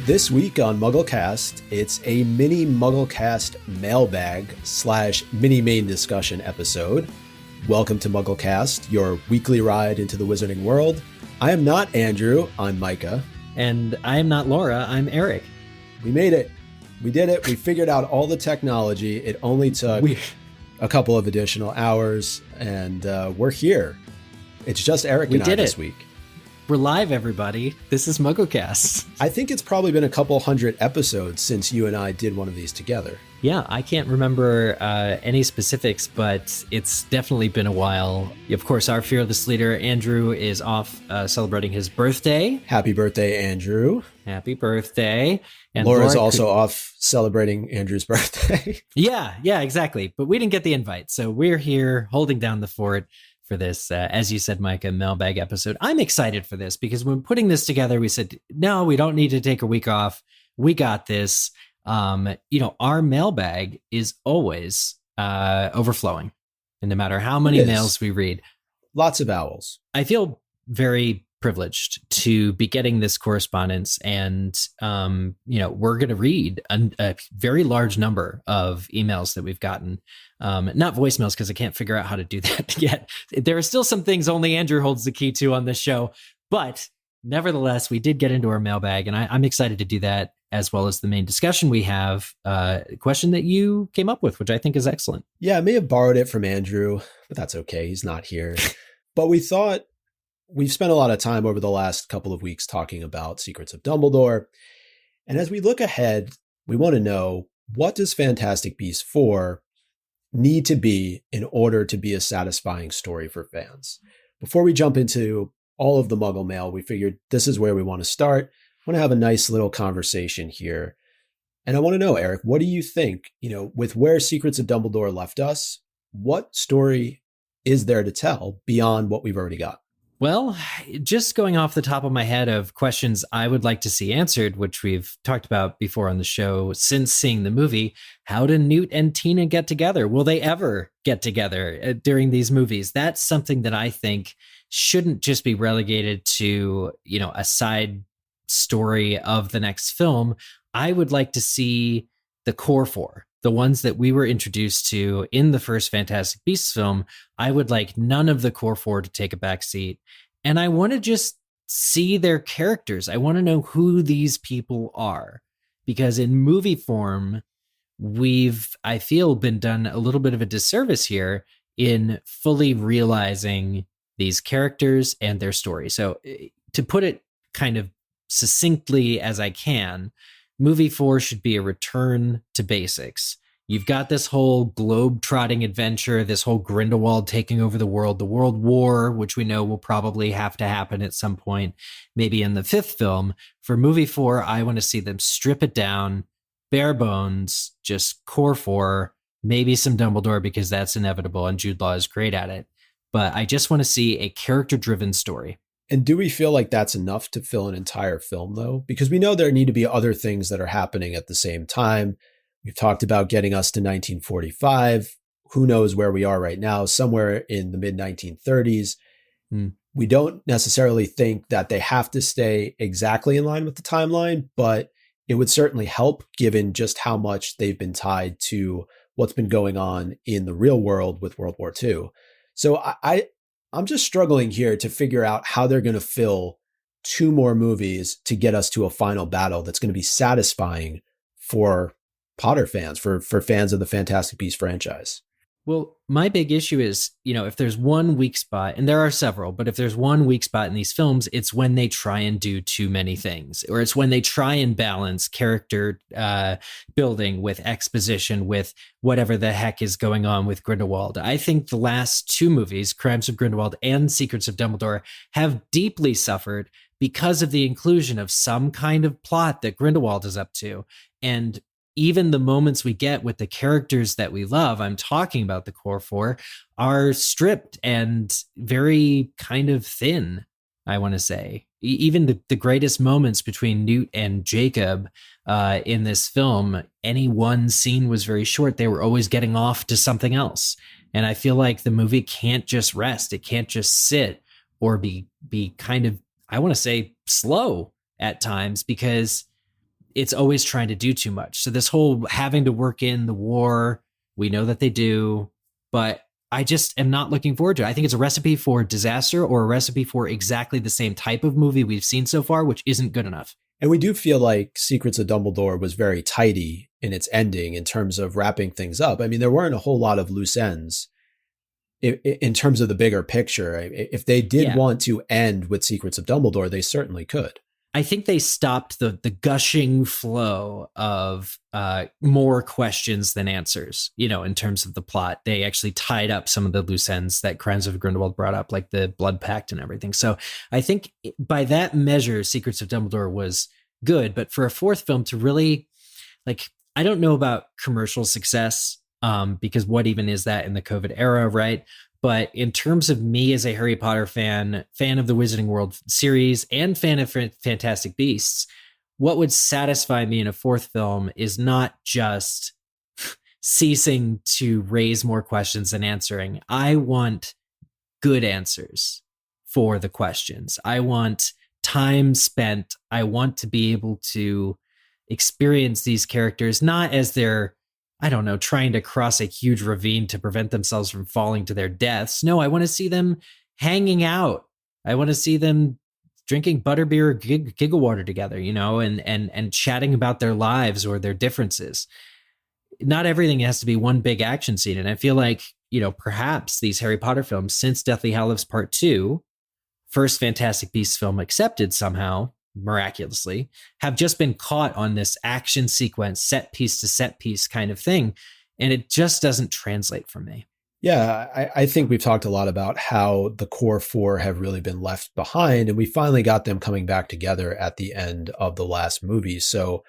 This week on MuggleCast, it's a mini MuggleCast mailbag / mini main discussion episode. Welcome to MuggleCast, your weekly ride into the wizarding world. I am not Andrew, I'm Micah. And I am not Laura, I'm Eric. We made it. We did it. We figured out all the technology. It only took a couple of additional hours, and we're here. It's just Eric and I this week. We're live, everybody. This is MuggleCast. I think it's probably been a couple hundred episodes since you and I did one of these together. Yeah, I can't remember any specifics, but it's definitely been a while. Of course, our fearless leader, Andrew, is off celebrating his birthday. Happy birthday, Andrew. Happy birthday. And Laura's also off celebrating Andrew's birthday. Yeah, exactly. But we didn't get the invite, so we're here holding down the fort for this, as you said, Micah, mailbag episode. I'm excited for this because when putting this together, we said, no, we don't need to take a week off. We got this. Our mailbag is always overflowing, and no matter how many mails we read. Lots of owls. I feel very privileged to be getting this correspondence, and we're going to read a very large number of emails that we've gotten. Not voicemails, because I can't figure out how to do that yet. There are still some things only Andrew holds the key to on this show, but nevertheless, we did get into our mailbag, and I'm excited to do that, as well as the main discussion we have, a question that you came up with, which I think is excellent. Yeah, I may have borrowed it from Andrew, but that's okay. He's not here. But we thought we've spent a lot of time over the last couple of weeks talking about Secrets of Dumbledore. And as we look ahead, we want to know, what does Fantastic Beasts 4 need to be in order to be a satisfying story for fans? Before we jump into all of the Muggle mail, we figured this is where we want to start. I want to have a nice little conversation here. And I want to know, Eric, what do you think, with where Secrets of Dumbledore left us, what story is there to tell beyond what we've already got? Well, just going off the top of my head of questions I would like to see answered, which we've talked about before on the show since seeing the movie, how do Newt and Tina get together? Will they ever get together during these movies? That's something that I think shouldn't just be relegated to, a side story of the next film. I would like to see the core four, the ones that we were introduced to in the first Fantastic Beasts film. I would like none of the core four to take a back seat. And I want to just see their characters. I want to know who these people are, because in movie form, I feel, been done a little bit of a disservice here in fully realizing these characters and their story. So to put it kind of succinctly as I can, movie 4 should be a return to basics. You've got this whole globe-trotting adventure, this whole Grindelwald taking over the World War, which we know will probably have to happen at some point, maybe in the fifth film. For movie 4, I want to see them strip it down, bare bones, just core 4, maybe some Dumbledore, because that's inevitable, and Jude Law is great at it. But I just want to see a character-driven story. And do we feel like that's enough to fill an entire film, though? Because we know there need to be other things that are happening at the same time. We've talked about getting us to 1945. Who knows where we are right now, somewhere in the mid-1930s. We don't necessarily think that they have to stay exactly in line with the timeline, but it would certainly help, given just how much they've been tied to what's been going on in the real world with World War II. So I'm just struggling here to figure out how they're going to fill 2 more movies to get us to a final battle that's going to be satisfying for Potter fans, for fans of the Fantastic Beasts franchise. Well, my big issue is, if there's one weak spot, and there are several, but if there's one weak spot in these films, it's when they try and do too many things, or it's when they try and balance character building with exposition, with whatever the heck is going on with Grindelwald. I think the last 2 movies, Crimes of Grindelwald and Secrets of Dumbledore, have deeply suffered because of the inclusion of some kind of plot that Grindelwald is up to. And even the moments we get with the characters that we love, I'm talking about the core 4, are stripped and very kind of thin, I want to say. Even the greatest moments between Newt and Jacob in this film, any one scene was very short. They were always getting off to something else. And I feel like the movie can't just rest. It can't just sit or be kind of, I want to say, slow at times, because it's always trying to do too much. So this whole having to work in the war, we know that they do, but I just am not looking forward to it. I think it's a recipe for disaster or a recipe for exactly the same type of movie we've seen so far, which isn't good enough. And we do feel like Secrets of Dumbledore was very tidy in its ending in terms of wrapping things up. I mean, there weren't a whole lot of loose ends in terms of the bigger picture. If they did want to end with Secrets of Dumbledore, they certainly could. I think they stopped the gushing flow of more questions than answers, in terms of the plot. They actually tied up some of the loose ends that Crimes of Grindelwald brought up, like the blood pact and everything. So I think by that measure, Secrets of Dumbledore was good. But for a fourth film to really, I don't know about commercial success, because what even is that in the COVID era, right? But in terms of me as a Harry Potter fan of the Wizarding World series and fan of Fantastic Beasts, what would satisfy me in a fourth film is not just ceasing to raise more questions than answering. I want good answers for the questions. I want time spent. I want to be able to experience these characters, not as they're, trying to cross a huge ravine to prevent themselves from falling to their deaths. No, I want to see them hanging out. I want to see them drinking butterbeer or giggle water together, and chatting about their lives or their differences. Not everything has to be one big action scene. And I feel like, perhaps these Harry Potter films, since Deathly Hallows Part 2, first Fantastic Beasts film accepted somehow, miraculously, have just been caught on this action sequence, set piece to set piece kind of thing. And it just doesn't translate for me. Yeah, I think we've talked a lot about how the core four have really been left behind, and we finally got them coming back together at the end of the last movie. So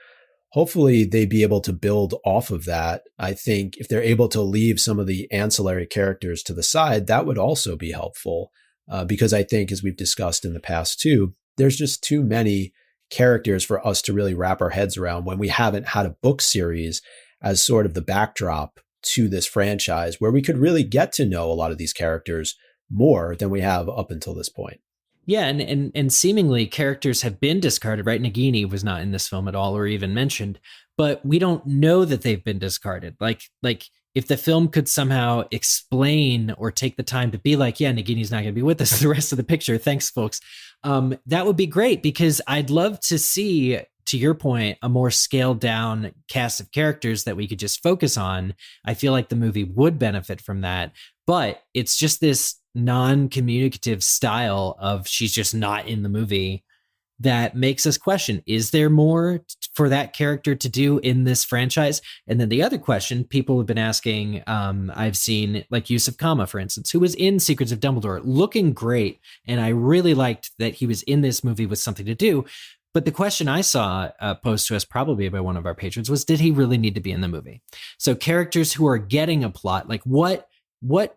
hopefully they be able to build off of that. I think if they're able to leave some of the ancillary characters to the side, that would also be helpful. Because I think, as we've discussed in the past too, there's just too many characters for us to really wrap our heads around when we haven't had a book series as sort of the backdrop to this franchise where we could really get to know a lot of these characters more than we have up until this point. Yeah, and seemingly characters have been discarded, right? Nagini was not in this film at all or even mentioned, but we don't know that they've been discarded. Like if the film could somehow explain or take the time to be like, yeah, Nagini's not going to be with us the rest of the picture. Thanks, folks. That would be great, because I'd love to see, to your point, a more scaled down cast of characters that we could just focus on. I feel like the movie would benefit from that, but it's just this non-communicative style of she's just not in the movie that makes us question, is there more for that character to do in this franchise? And then the other question people have been asking, I've seen like Yusuf Kama, for instance, who was in Secrets of Dumbledore, looking great. And I really liked that he was in this movie with something to do. But the question I saw posed to us probably by one of our patrons was, did he really need to be in the movie? So characters who are getting a plot, like what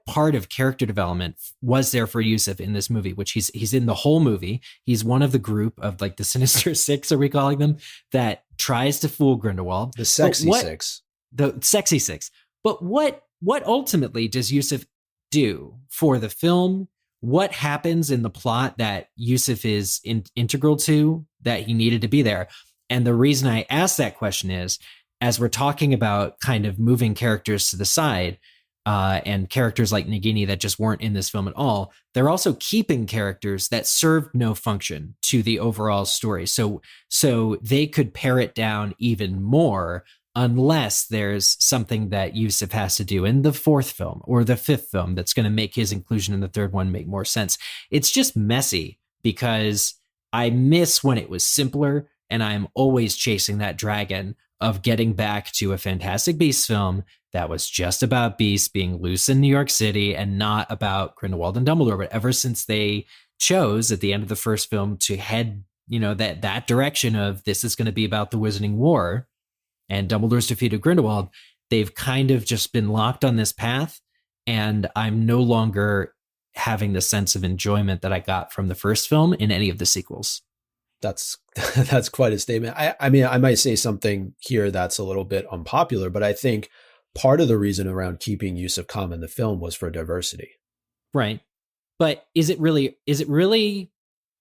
part of character development was there for Yusuf in this movie, which he's in the whole movie. He's one of the group of like the Sinister Six, are we calling them, that tries to fool Grindelwald. The sexy six. The sexy six. But what ultimately does Yusuf do for the film? What happens in the plot that Yusuf is integral to, that he needed to be there? And the reason I ask that question is, as we're talking about kind of moving characters to the side, and characters like Nagini that just weren't in this film at all, they're also keeping characters that served no function to the overall story. So they could pare it down even more unless there's something that Yusuf has to do in the fourth film or the fifth film that's going to make his inclusion in the third one make more sense. It's just messy, because I miss when it was simpler, and I'm always chasing that dragon of getting back to a Fantastic Beasts film that was just about Beasts being loose in New York City and not about Grindelwald and Dumbledore. But ever since they chose at the end of the first film to head, that direction of this is going to be about the Wizarding War and Dumbledore's defeat of Grindelwald, they've kind of just been locked on this path. And I'm no longer having the sense of enjoyment that I got from the first film in any of the sequels. That's quite a statement. I mean, I might say something here that's a little bit unpopular, but I think part of the reason around keeping Yusuf Khan in the film was for diversity. Right. But is it really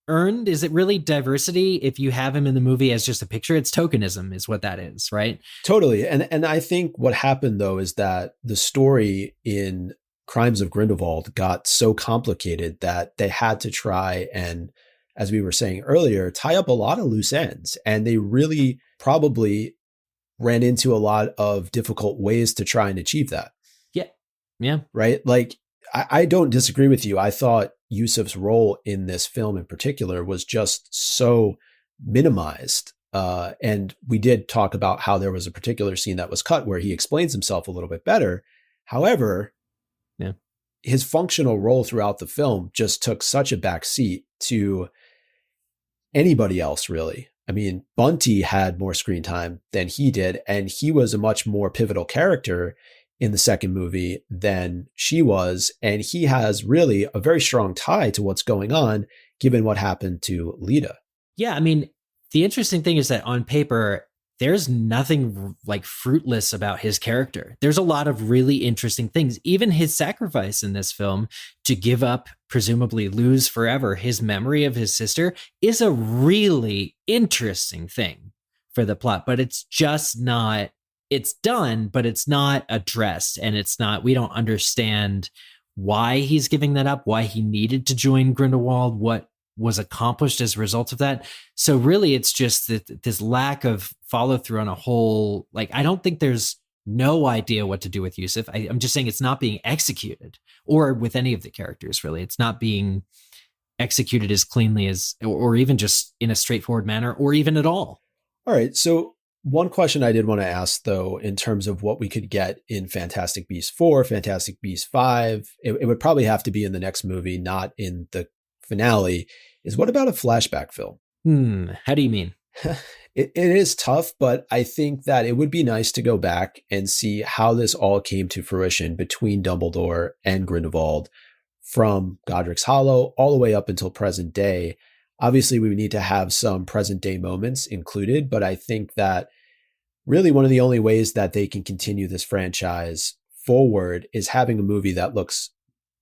earned? Is it really diversity if you have him in the movie as just a picture? It's tokenism is what that is, right? Totally. And I think what happened, though, is that the story in Crimes of Grindelwald got so complicated that they had to try and, as we were saying earlier, tie up a lot of loose ends. And they really probably ran into a lot of difficult ways to try and achieve that. Yeah. Yeah. Right? Like, I don't disagree with you. I thought Yusuf's role in this film in particular was just so minimized. And we did talk about how there was a particular scene that was cut where he explains himself a little bit better. However, his functional role throughout the film just took such a back seat to anybody else, really. I mean, Bunty had more screen time than he did, and he was a much more pivotal character in the second movie than she was. And he has really a very strong tie to what's going on, given what happened to Lita. Yeah. I mean, the interesting thing is that on paper, there's nothing like fruitless about his character. There's a lot of really interesting things. Even his sacrifice in this film to give up, presumably lose forever, his memory of his sister is a really interesting thing for the plot, but it's just not, it's done, but it's not addressed. And it's not, we don't understand why he's giving that up, why he needed to join Grindelwald, what was accomplished as a result of that. So really, it's just that this lack of follow through on a whole, like, I don't think there's no idea what to do with Yusuf. I'm just saying it's not being executed, or with any of the characters, really. It's not being executed as cleanly as, or even just in a straightforward manner, or even at all. All right. So one question I did want to ask, though, in terms of what we could get in Fantastic Beasts 4, Fantastic Beasts 5, it would probably have to be in the next movie, not in the finale, is what about a flashback film? How do you mean? It is tough, but I think that it would be nice to go back and see how this all came to fruition between Dumbledore and Grindelwald from Godric's Hollow all the way up until present day. Obviously, we need to have some present day moments included, but I think that really one of the only ways that they can continue this franchise forward is having a movie that looks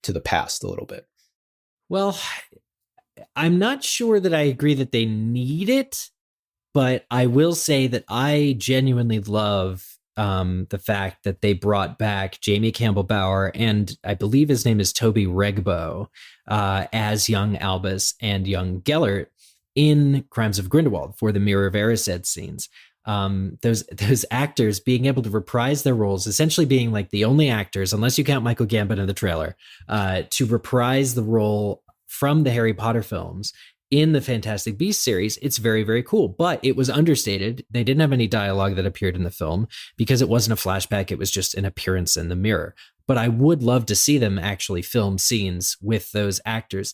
to the past a little bit. Well, I'm not sure that I agree that they need it, but I will say that I genuinely love the fact that they brought back Jamie Campbell Bower, and I believe his name is Toby Regbo, as young Albus and young Gellert in Crimes of Grindelwald for the Mirror of Erised scenes. Those actors being able to reprise their roles, essentially being like the only actors, unless you count Michael Gambon in the trailer, to reprise the role from the Harry Potter films in the Fantastic Beasts series. It's very, very cool, but it was understated. They didn't have any dialogue that appeared in the film because it wasn't a flashback. It was just an appearance in the mirror. But I would love to see them actually film scenes with those actors.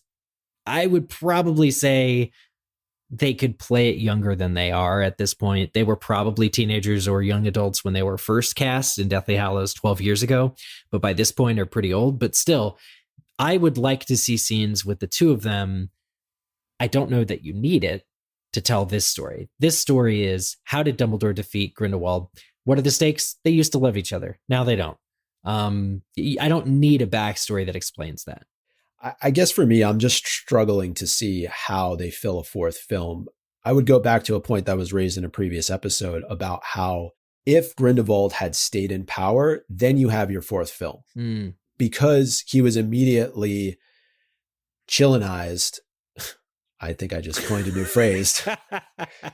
I would probably say they could play it younger than they are at this point. They were probably teenagers or young adults when they were first cast in Deathly Hallows 12 years ago, but by this point are pretty old. But still, I would like to see scenes with the two of them. I don't know that you need it to tell this story. This story is, how did Dumbledore defeat Grindelwald? What are the stakes? They used to love each other. Now they don't. I don't need a backstory that explains that. I guess for me, I'm just struggling to see how they fill a fourth film. I would go back to a point that was raised in a previous episode about how if Grindelwald had stayed in power, then you have your fourth film. Because he was immediately chillinized. I think I just coined a new phrase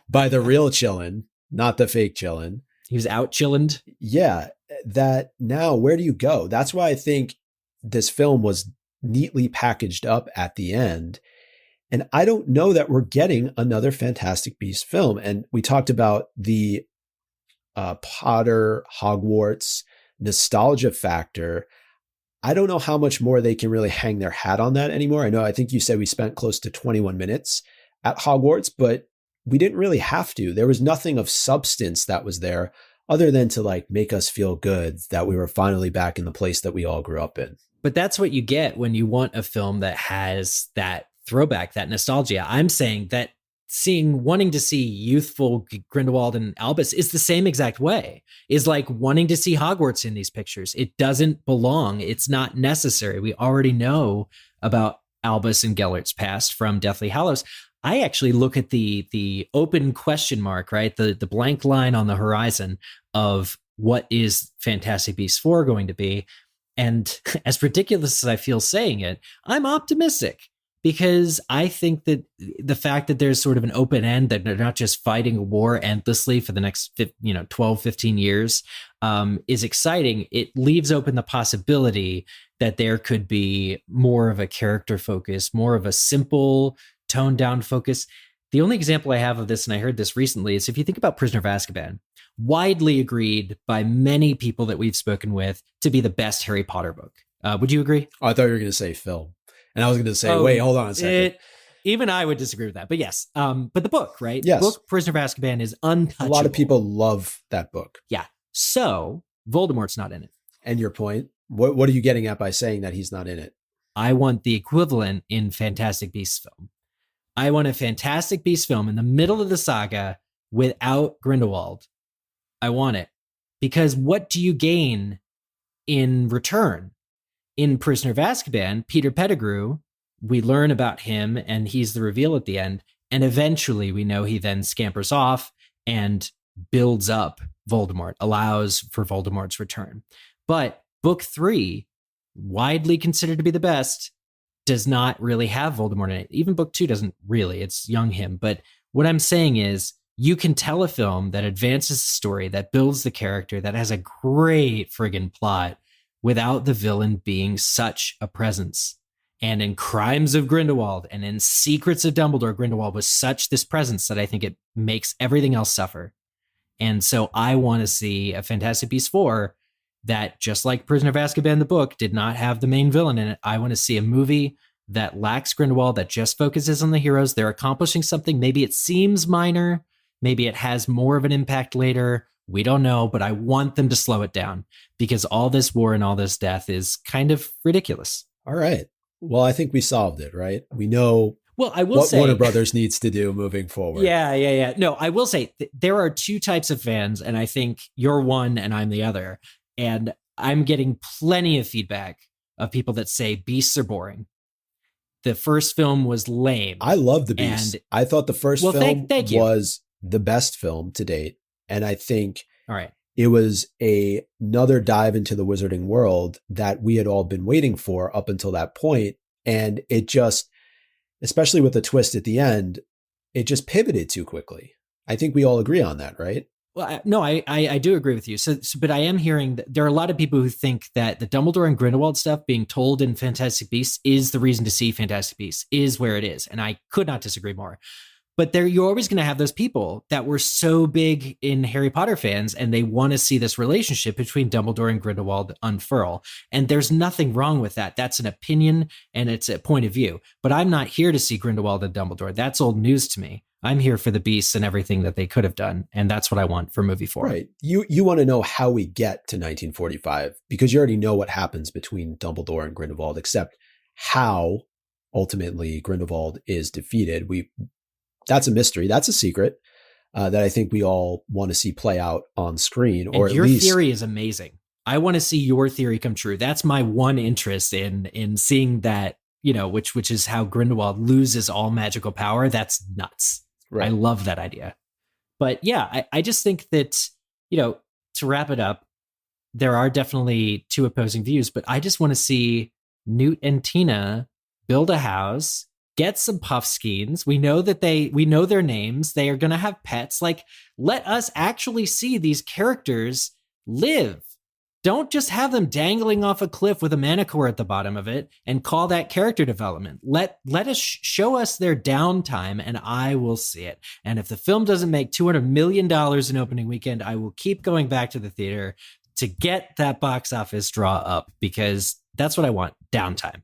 by the real Chillin, not the fake Chillin. He was out chillined. Yeah. That now, where do you go? That's why I think this film was neatly packaged up at the end. And I don't know that we're getting another Fantastic Beasts film. And we talked about the Potter, Hogwarts nostalgia factor. I don't know how much more they can really hang their hat on that anymore. I think you said we spent close to 21 minutes at Hogwarts, but we didn't really have to. There was nothing of substance that was there other than to like make us feel good that we were finally back in the place that we all grew up in. But that's what you get when you want a film that has that throwback, that nostalgia. I'm saying that wanting to see youthful Grindelwald and Albus is the same exact way, is like wanting to see Hogwarts in these pictures. It doesn't belong. It's not necessary. We already know about Albus and Gellert's past from Deathly Hallows, I actually look at the open question mark, right? The blank line on the horizon of what is Fantastic Beasts 4 going to be. And as ridiculous as I feel saying it, I'm optimistic, because I think that the fact that there's sort of an open end, that they're not just fighting a war endlessly for the next 12, 15 years, is exciting. It leaves open the possibility that there could be more of a character focus, more of a simple, toned down focus. The only example I have of this, and I heard this recently, is if you think about Prisoner of Azkaban, widely agreed by many people that we've spoken with to be the best Harry Potter book. Would you agree? Oh, I thought you were going to say film. And I was going to say, wait, hold on a second. Even I would disagree with that. But yes, but the book, right? Yes. The book Prisoner of Azkaban is untouchable. A lot of people love that book. Yeah. So Voldemort's not in it. And your point? What are you getting at by saying that he's not in it? I want the equivalent in Fantastic Beasts film. I want a Fantastic Beasts film in the middle of the saga without Grindelwald. I want it. Because what do you gain in return? In Prisoner of Azkaban, Peter Pettigrew, we learn about him and he's the reveal at the end. And eventually we know he then scampers off and builds up Voldemort, allows for Voldemort's return. But book 3, widely considered to be the best, does not really have Voldemort in it. Even book 2 doesn't really. It's young him. But what I'm saying is, you can tell a film that advances the story, that builds the character, that has a great friggin' plot, without the villain being such a presence. And in Crimes of Grindelwald and in Secrets of Dumbledore, Grindelwald was such this presence that I think it makes everything else suffer. And so I want to see a Fantastic Beasts 4 that, just like Prisoner of Azkaban, the book, did not have the main villain in it. I want to see a movie that lacks Grindelwald, that just focuses on the heroes. They're accomplishing something. Maybe it seems minor. Maybe it has more of an impact later. We don't know, but I want them to slow it down, because all this war and all this death is kind of ridiculous. All right. Well, I think we solved it, right? We know I will say Warner Brothers needs to do moving forward. Yeah. No, I will say there are two types of fans, and I think you're one and I'm the other. And I'm getting plenty of feedback of people that say Beasts are boring. The first film was lame. I love the Beasts. I thought the first film thank you. was the best film to date. And I think all right, it was another dive into the wizarding world that we had all been waiting for up until that point. And it just, especially with the twist at the end, it just pivoted too quickly. I think we all agree on that, right? Well, no, I do agree with you. So, but I am hearing that there are a lot of people who think that the Dumbledore and Grindelwald stuff being told in Fantastic Beasts is the reason to see Fantastic Beasts, is where it is. And I could not disagree more. But you're always going to have those people that were so big in Harry Potter fans, and they want to see this relationship between Dumbledore and Grindelwald unfurl. And there's nothing wrong with that. That's an opinion and it's a point of view. But I'm not here to see Grindelwald and Dumbledore. That's old news to me. I'm here for the Beasts and everything that they could have done. And that's what I want for movie 4. Right. You want to know how we get to 1945, because you already know what happens between Dumbledore and Grindelwald, except how ultimately Grindelwald is defeated. That's a mystery. That's a secret that I think we all want to see play out on screen. Or and your theory is amazing. I want to see your theory come true. That's my one interest in seeing that, which is how Grindelwald loses all magical power. That's nuts. Right. I love that idea. But yeah, I just think that, to wrap it up, there are definitely two opposing views, but I just want to see Newt and Tina build a house, get some Puffskeins. We know their names. They are going to have pets. Like, let us actually see these characters live. Don't just have them dangling off a cliff with a manticore at the bottom of it and call that character development. Let us show us their downtime, and I will see it. And if the film doesn't make $200 million in opening weekend, I will keep going back to the theater to get that box office draw up, because that's what I want. Downtime.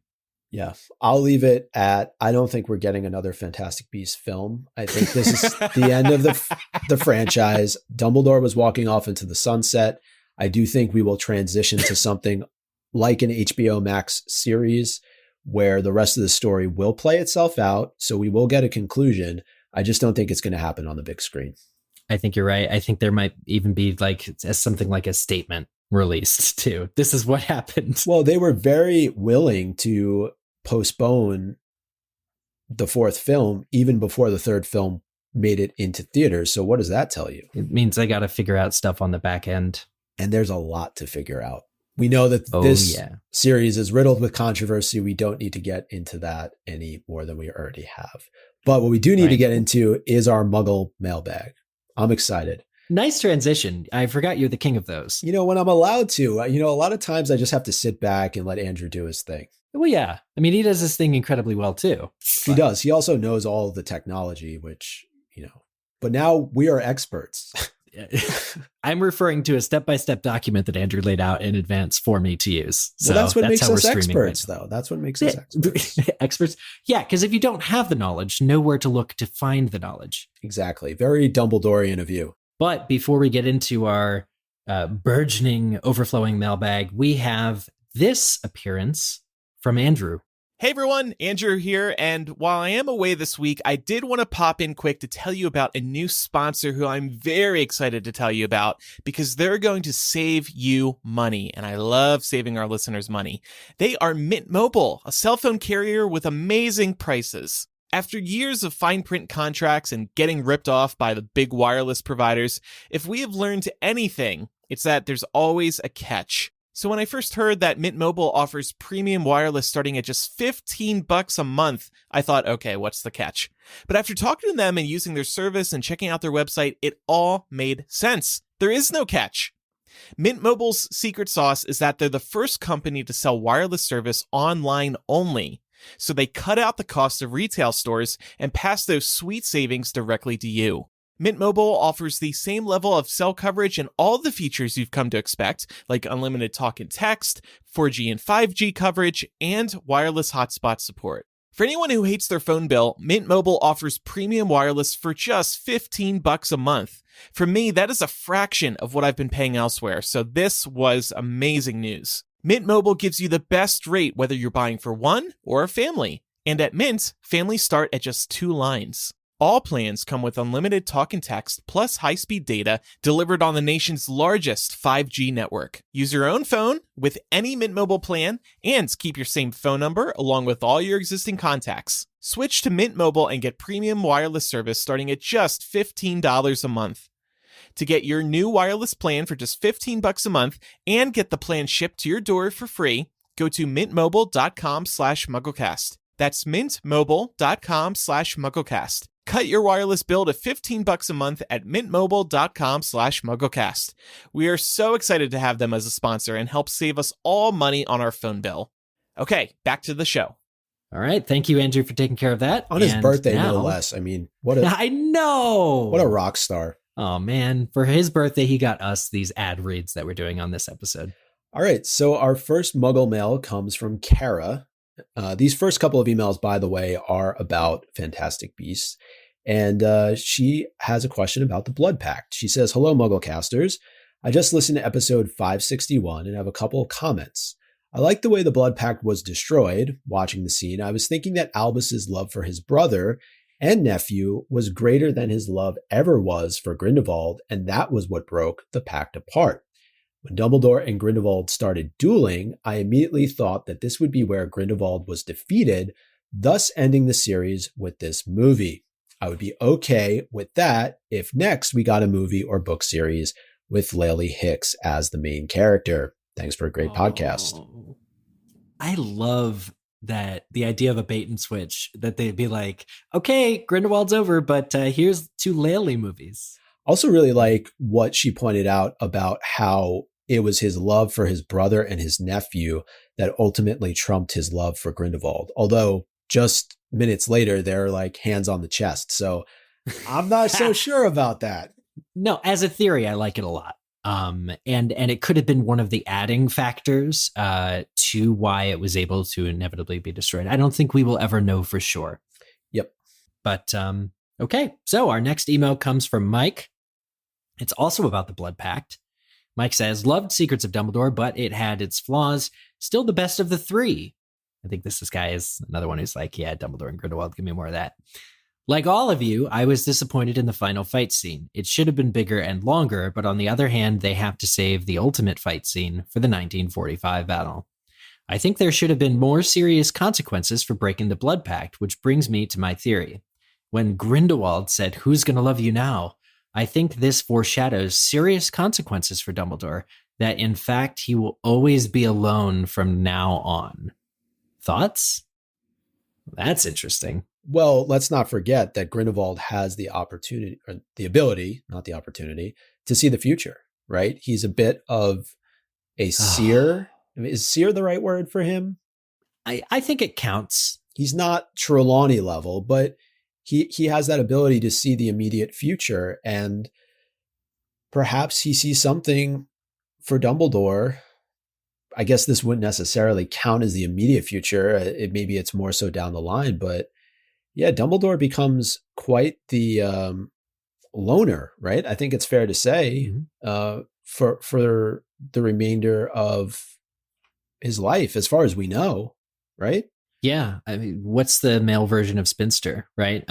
Yeah, I'll leave it at, I don't think we're getting another Fantastic Beasts film. I think this is the end of the franchise. Dumbledore was walking off into the sunset. I do think we will transition to something like an HBO Max series where the rest of the story will play itself out. So we will get a conclusion. I just don't think it's going to happen on the big screen. I think you're right. I think there might even be something like a statement released too. This is what happened. Well, they were very willing to postpone the fourth film even before the third film made it into theaters. So what does that tell you? It means I got to figure out stuff on the back end. And there's a lot to figure out. We know that this series is riddled with controversy. We don't need to get into that any more than we already have. But what we do need to get into is our Muggle mailbag. I'm excited. Nice transition. I forgot you're the king of those. You know, when I'm allowed to, a lot of times I just have to sit back and let Andrew do his thing. Well, yeah. I mean, he does this thing incredibly well, too. He does. He also knows all the technology, which, but now we are experts. I'm referring to a step-by-step document that Andrew laid out in advance for me to use. So that's what makes us experts, though. That's what makes us experts. Experts. Yeah, because if you don't have the knowledge, know where to look to find the knowledge. Exactly. Very Dumbledorian of you. But before we get into our burgeoning, overflowing mailbag, we have this appearance from Andrew. Hey everyone, Andrew here, and while I am away this week, I did want to pop in quick to tell you about a new sponsor who I'm very excited to tell you about because they're going to save you money, and I love saving our listeners money. They are Mint Mobile, a cell phone carrier with amazing prices. After years of fine print contracts and getting ripped off by the big wireless providers, if we have learned anything, it's that there's always a catch. So when I first heard that Mint Mobile offers premium wireless starting at just $15 a month, I thought, okay, what's the catch? But after talking to them and using their service and checking out their website, it all made sense. There is no catch. Mint Mobile's secret sauce is that they're the first company to sell wireless service online only. So they cut out the cost of retail stores and pass those sweet savings directly to you. Mint Mobile offers the same level of cell coverage and all the features you've come to expect, like unlimited talk and text, 4G and 5G coverage, and wireless hotspot support. For anyone who hates their phone bill, Mint Mobile offers premium wireless for just $15 a month. For me, that is a fraction of what I've been paying elsewhere, so this was amazing news. Mint Mobile gives you the best rate whether you're buying for one or a family. And at Mint, families start at just 2 lines. All plans come with unlimited talk and text plus high-speed data delivered on the nation's largest 5G network. Use your own phone with any Mint Mobile plan and keep your same phone number along with all your existing contacts. Switch to Mint Mobile and get premium wireless service starting at just $15 a month. To get your new wireless plan for just $15 a month and get the plan shipped to your door for free, go to mintmobile.com/MuggleCast. That's mintmobile.com/MuggleCast. Cut your wireless bill to $15 a month at mintmobile.com/MuggleCast. We are so excited to have them as a sponsor and help save us all money on our phone bill. Okay, back to the show. All right. Thank you, Andrew, for taking care of that. On his birthday, no less. I mean, I know. What a rock star. Oh, man. For his birthday, he got us these ad reads that we're doing on this episode. All right. So our first Muggle mail comes from Kara. These first couple of emails, by the way, are about Fantastic Beasts. And she has a question about the Blood Pact. She says, "Hello, MuggleCasters. I just listened to episode 561 and have a couple of comments. I like the way the Blood Pact was destroyed. Watching the scene, I was thinking that Albus's love for his brother and nephew was greater than his love ever was for Grindelwald, and that was what broke the pact apart. When Dumbledore and Grindelwald started dueling, I immediately thought that this would be where Grindelwald was defeated, thus ending the series with this movie. I would be okay with that if next we got a movie or book series with Laley Hicks as the main character. Thanks for a great podcast." I love that the idea of a bait and switch, that they'd be like, okay, Grindelwald's over, but here's 2 Laley movies. Also really like what she pointed out about how it was his love for his brother and his nephew that ultimately trumped his love for Grindelwald. Although just minutes later, they're like hands on the chest. So I'm not so sure about that. No, as a theory, I like it a lot. And it could have been one of the adding factors to why it was able to inevitably be destroyed. I don't think we will ever know for sure. Yep. But okay, so our next email comes from Mike. It's also about the Blood Pact. Mike says, "Loved Secrets of Dumbledore, but it had its flaws. Still the best of the 3. I think this guy is another one who's like, yeah, Dumbledore and Grindelwald, give me more of that. Like all of you, I was disappointed in the final fight scene. It should have been bigger and longer, but on the other hand, they have to save the ultimate fight scene for the 1945 battle. I think there should have been more serious consequences for breaking the blood pact, which brings me to my theory. When Grindelwald said, "Who's gonna love you now?" I think this foreshadows serious consequences for Dumbledore, that in fact he will always be alone from now on. Thoughts? That's interesting. Well, let's not forget that Grindelwald has the opportunity, or the ability, not the opportunity, to see the future, right? He's a bit of a seer. I mean, is seer the right word for him? I think it counts. He's not Trelawney level, but he has that ability to see the immediate future, and perhaps he sees something for Dumbledore. I guess this wouldn't necessarily count as the immediate future. Maybe it's more so down the line, but yeah, Dumbledore becomes quite the loner, right? I think it's fair to say, for the remainder of his life, as far as we know, right? Yeah, I mean, what's the male version of spinster, right?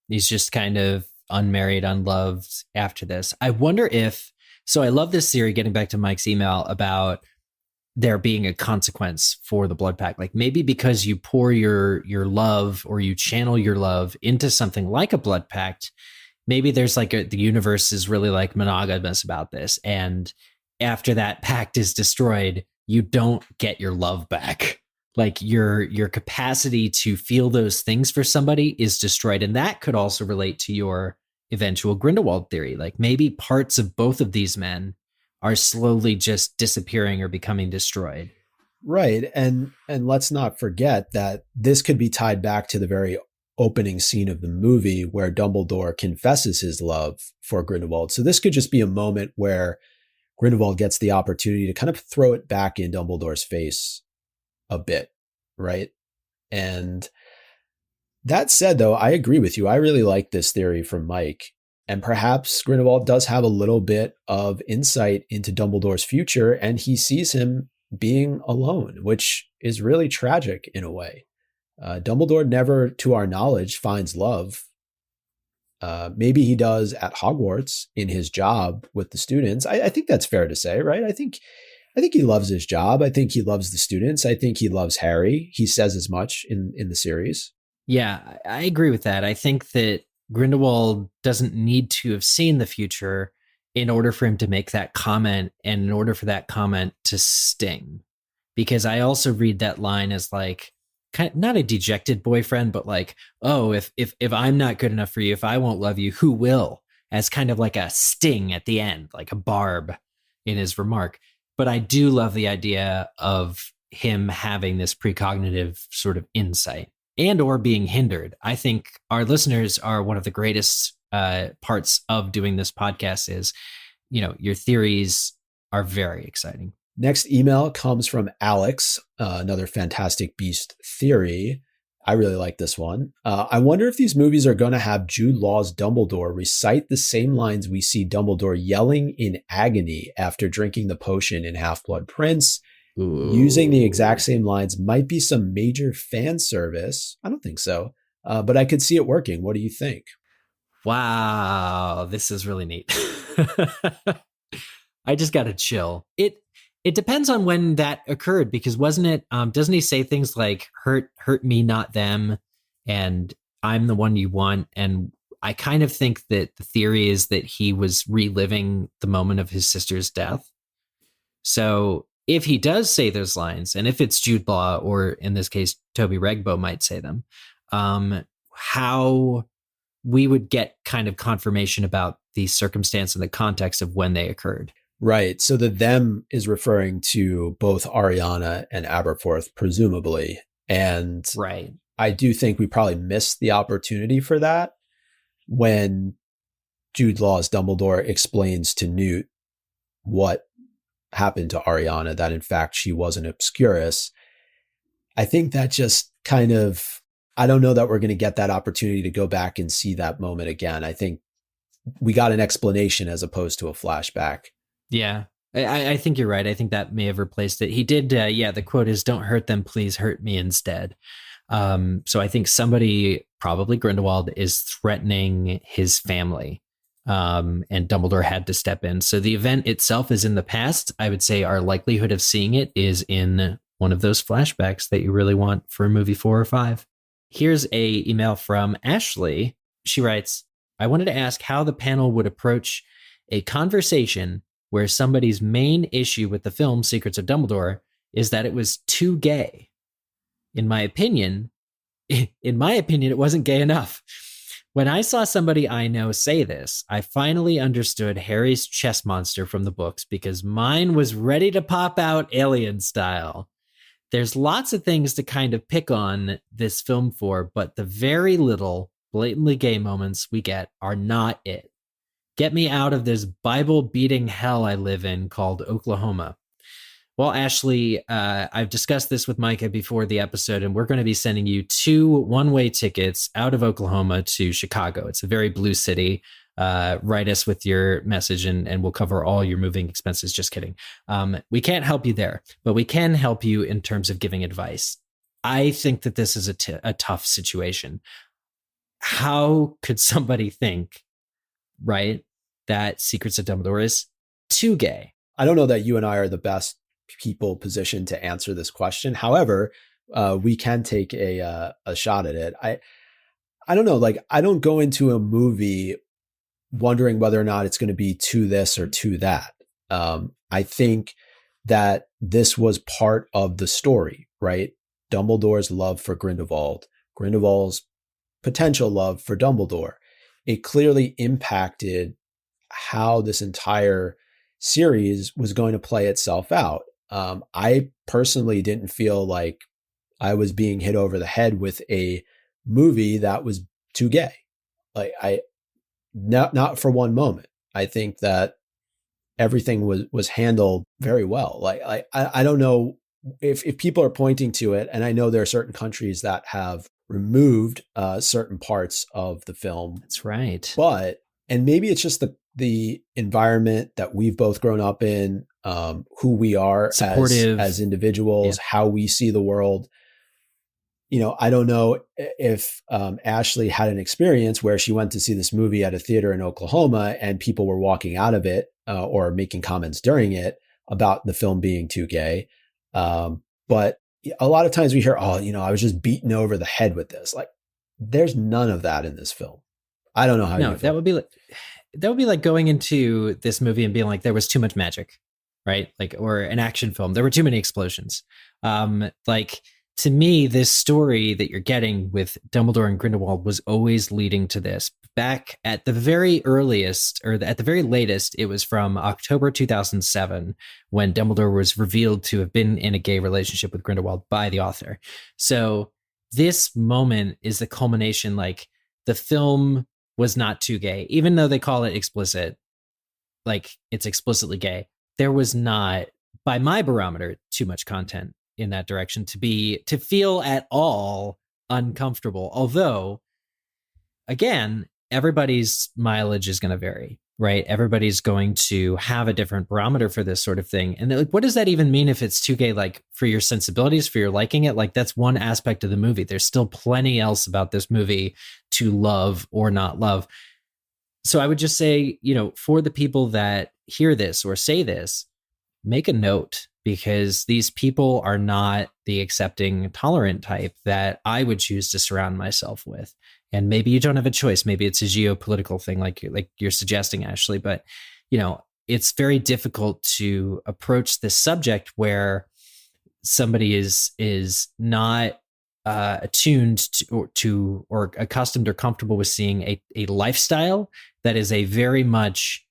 He's just kind of unmarried, unloved after this. I wonder if, so I love this theory, getting back to Mike's email about there being a consequence for the blood pact. Like maybe because you pour your love, or you channel your love into something like a blood pact, maybe there's like the universe is really like monogamous about this. And after that pact is destroyed, you don't get your love back. Like your capacity to feel those things for somebody is destroyed. And that could also relate to your eventual Grindelwald theory. Like maybe parts of both of these men are slowly just disappearing or becoming destroyed. Right. And let's not forget that this could be tied back to the very opening scene of the movie where Dumbledore confesses his love for Grindelwald. So this could just be a moment where Grindelwald gets the opportunity to kind of throw it back in Dumbledore's face a bit, right? And that said, though, I agree with you. I really like this theory from Mike. And perhaps Grindelwald does have a little bit of insight into Dumbledore's future, and he sees him being alone, which is really tragic in a way. Dumbledore never, to our knowledge, finds love. Maybe he does at Hogwarts in his job with the students. I think that's fair to say, right? I think he loves his job. I think he loves the students. I think he loves Harry. He says as much in the series. Yeah, I agree with that. I think that Grindelwald doesn't need to have seen the future in order for him to make that comment, and in order for that comment to sting. Because I also read that line as like, kind of, not a dejected boyfriend, but like, oh, if I'm not good enough for you, if I won't love you, who will? As kind of like a sting at the end, like a barb in his remark. But I do love the idea of him having this precognitive sort of insight and or being hindered. I think our listeners are one of the greatest parts of doing this podcast is, your theories are very exciting. Next email comes from Alex, another Fantastic Beast theory. I really like this one. I wonder if these movies are going to have Jude Law's Dumbledore recite the same lines we see Dumbledore yelling in agony after drinking the potion in Half-Blood Prince. Ooh. Using the exact same lines might be some major fan service. I don't think so, but I could see it working. What do you think? Wow, this is really neat. I just got to chill. It depends on when that occurred, because wasn't it, doesn't he say things like hurt me, not them, and I'm the one you want? And I kind of think that the theory is that he was reliving the moment of his sister's death. So if he does say those lines, and if it's Jude Law, or in this case, Toby Regbo might say them, how we would get kind of confirmation about the circumstance and the context of when they occurred. Right. So the them is referring to both Ariana and Aberforth, presumably. And right. I do think we probably missed the opportunity for that when Jude Law's Dumbledore explains to Newt what happened to Ariana, that in fact she was an Obscurus. I think that just kind of, I don't know that we're going to get that opportunity to go back and see that moment again. I think we got an explanation as opposed to a flashback. Yeah, I think you're right. I think that may have replaced it. He did. The quote is, "Don't hurt them, please hurt me instead." So I think somebody, probably Grindelwald, is threatening his family. And Dumbledore had to step in. So the event itself is in the past. I would say our likelihood of seeing it is in one of those flashbacks that you really want for movie 4 or 5. Here's a email from Ashley. She writes, I wanted to ask how the panel would approach a conversation where somebody's main issue with the film Secrets of Dumbledore is that it was too gay. In my opinion, it wasn't gay enough. When I saw somebody I know say this, I finally understood Harry's chess monster from the books because mine was ready to pop out alien style. There's lots of things to kind of pick on this film for, but the very little blatantly gay moments we get are not it. Get me out of this Bible-beating hell I live in called Oklahoma. Well, Ashley, I've discussed this with Micah before the episode, and we're going to be sending you 2 one-way tickets out of Oklahoma to Chicago. It's a very blue city. Write us with your message, and we'll cover all your moving expenses. Just kidding. We can't help you there, but we can help you in terms of giving advice. I think that this is a tough situation. How could somebody think, right, that Secrets of Dumbledore is too gay? I don't know that you and I are the best people positioned to answer this question. However, we can take a shot at it. I don't know. Like, I don't go into a movie wondering whether or not it's going to be to this or to that. I think that this was part of the story, right? Dumbledore's love for Grindelwald, Grindelwald's potential love for Dumbledore. It clearly impacted how this entire series was going to play itself out. I personally didn't feel like I was being hit over the head with a movie that was too gay. Like, not for one moment. I think that everything was handled very well. Like, I don't know if people are pointing to it, and I know there are certain countries that have removed certain parts of the film. That's right. And maybe it's just the environment that we've both grown up in, who we are as individuals, how we see the world. You know, I don't know if Ashley had an experience where she went to see this movie at a theater in Oklahoma and people were walking out of it or making comments during it about the film being too gay. But a lot of times we hear, oh, you know, I was just beaten over the head with this. Like, there's none of that in this film. I don't know how. No, that would be like going into this movie and being like, there was too much magic, right? Like, or an action film. There were too many explosions. Like, to me, this story that you're getting with Dumbledore and Grindelwald was always leading to this. Back at the very earliest, or at the very latest, it was from October 2007 when Dumbledore was revealed to have been in a gay relationship with Grindelwald by the author. So this moment is the culmination. Like, the film was not too gay, even though they call it explicit, like it's explicitly gay. There was not, by my barometer, too much content in that direction to feel at all uncomfortable. Although, again, everybody's mileage is going to vary, right? Everybody's going to have a different barometer for this sort of thing. And like, what does that even mean if it's too gay? Like, for your sensibilities, for your liking it, like, that's one aspect of the movie. There's still plenty else about this movie to love or not love. So I would just say, you know, for the people that hear this or say this, make a note, because these people are not the accepting, tolerant type that I would choose to surround myself with. And maybe you don't have a choice. Maybe it's a geopolitical thing, like you're suggesting, Ashley. But, you know, it's very difficult to approach this subject where somebody is not attuned to or accustomed or comfortable with seeing a lifestyle that is a very much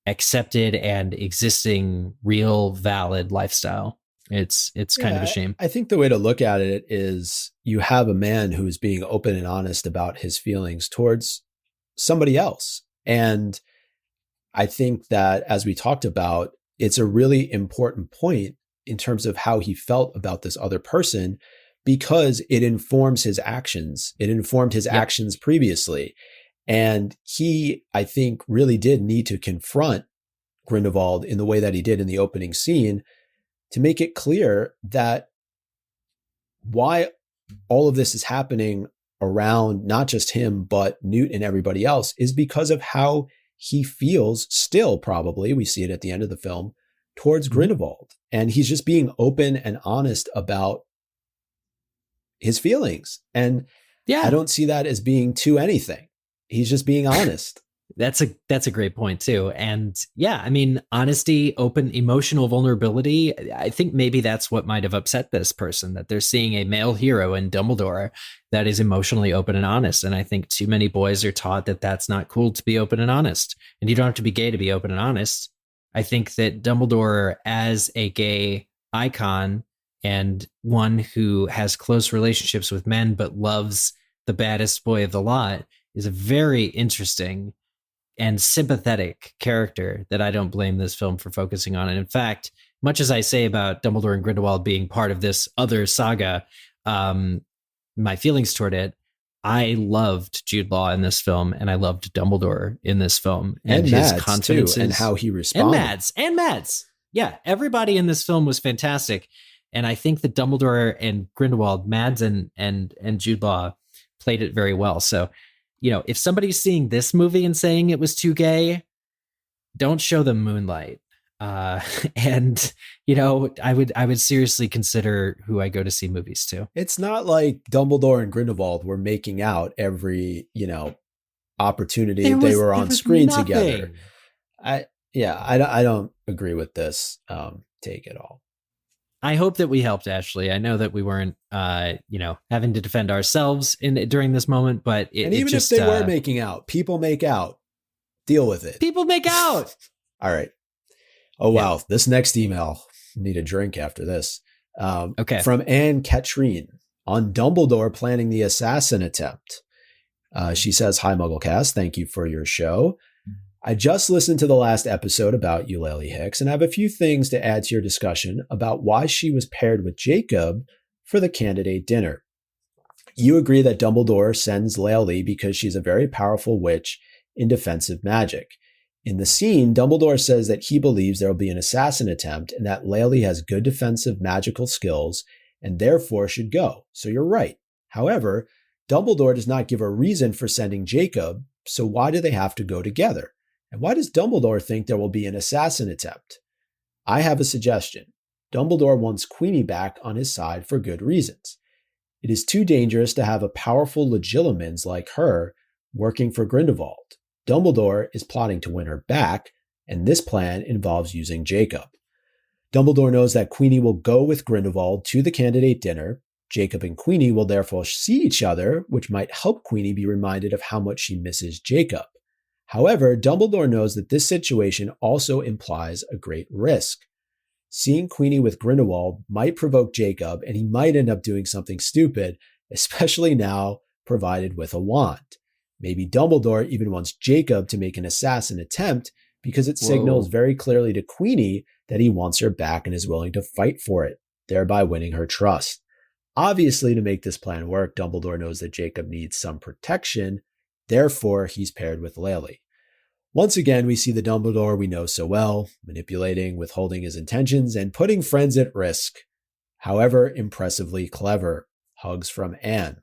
accepted and existing, real, valid lifestyle. It's kind of a shame. I think the way to look at it is you have a man who's being open and honest about his feelings towards somebody else. And I think that, as we talked about, it's a really important point in terms of how he felt about this other person, because it informs his actions. It informed his actions previously. And he, I think, really did need to confront Grindelwald in the way that he did in the opening scene to make it clear that why all of this is happening around not just him, but Newt and everybody else, is because of how he feels still, probably, we see it at the end of the film, towards Grindelwald. And he's just being open and honest about his feelings. And I don't see that as being too anything. He's just being honest. That's a great point too. And yeah, I mean, honesty, open, emotional vulnerability. I think maybe that's what might have upset this person, that they're seeing a male hero in Dumbledore that is emotionally open and honest. And I think too many boys are taught that that's not cool to be open and honest. And you don't have to be gay to be open and honest. I think that Dumbledore, as a gay icon and one who has close relationships with men but loves the baddest boy of the lot, is a very interesting and sympathetic character that I don't blame this film for focusing on. And in fact, much as I say about Dumbledore and Grindelwald being part of this other saga, my feelings toward it, I loved Jude Law in this film, and I loved Dumbledore in this film, and his Mads confidence too, and how he responded. And Mads. Yeah, everybody in this film was fantastic. And I think that Dumbledore and Grindelwald, Mads and Jude Law played it very well. So, you know, if somebody's seeing this movie and saying it was too gay, don't show them Moonlight. And you know, I would seriously consider who I go to see movies to. It's not like Dumbledore and Grindelwald were making out every, you know, opportunity they were on screen together. I don't agree with this take at all. I hope that we helped, Ashley. I know that we weren't, having to defend ourselves during this moment, but even if they were making out, people make out. Deal with it. People make out. All right. Oh, wow. This next email, need a drink after this. Okay. From Anne Katrine on Dumbledore planning the assassin attempt. She says, "Hi, MuggleCast. Thank you for your show. I just listened to the last episode about Eulalie Hicks and I have a few things to add to your discussion about why she was paired with Jacob for the candidate dinner. You agree that Dumbledore sends Eulalie because she's a very powerful witch in defensive magic. In the scene, Dumbledore says that he believes there will be an assassin attempt and that Eulalie has good defensive magical skills and therefore should go. So you're right. However, Dumbledore does not give a reason for sending Jacob, so why do they have to go together? And why does Dumbledore think there will be an assassin attempt? I have a suggestion. Dumbledore wants Queenie back on his side for good reasons. It is too dangerous to have a powerful legilimens like her working for Grindelwald. Dumbledore is plotting to win her back, and this plan involves using Jacob. Dumbledore knows that Queenie will go with Grindelwald to the candidate dinner. Jacob and Queenie will therefore see each other, which might help Queenie be reminded of how much she misses Jacob. However, Dumbledore knows that this situation also implies a great risk. Seeing Queenie with Grindelwald might provoke Jacob, and he might end up doing something stupid, especially now provided with a wand. Maybe Dumbledore even wants Jacob to make an assassin attempt because it signals very clearly to Queenie that he wants her back and is willing to fight for it, thereby winning her trust. Obviously, to make this plan work, Dumbledore knows that Jacob needs some protection. Therefore, he's paired with Eulalie. Once again, we see the Dumbledore we know so well, manipulating, withholding his intentions, and putting friends at risk. However, impressively clever. Hugs from Anne.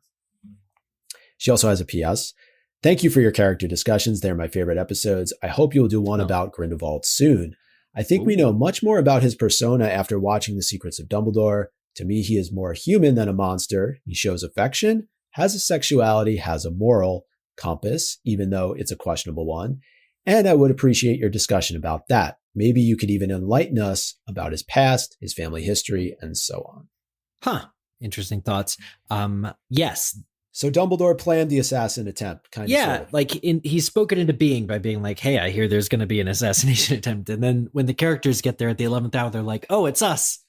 She also has a PS. Thank you for your character discussions. They're my favorite episodes. I hope you'll do one about Grindelwald soon. I think we know much more about his persona after watching The Secrets of Dumbledore. To me, he is more human than a monster. He shows affection, has a sexuality, has a moral compass, even though it's a questionable one. And I would appreciate your discussion about that. Maybe you could even enlighten us about his past, his family history, and so on. Huh. Interesting thoughts. Yes. So Dumbledore planned the assassin attempt, kind of. Yeah, sort of. like he's spoken into being by being like, hey, I hear there's going to be an assassination attempt. And then when the characters get there at the 11th hour, they're like, oh, it's us.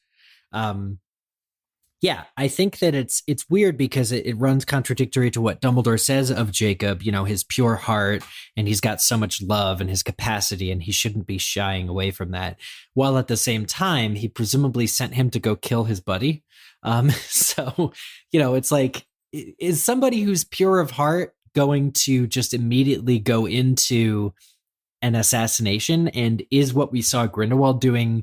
Yeah, I think that it's weird because it runs contradictory to what Dumbledore says of Jacob, you know, his pure heart, and he's got so much love and his capacity, and he shouldn't be shying away from that. While at the same time, he presumably sent him to go kill his buddy. So, you know, it's like, is somebody who's pure of heart going to just immediately go into an assassination? And is what we saw Grindelwald doing,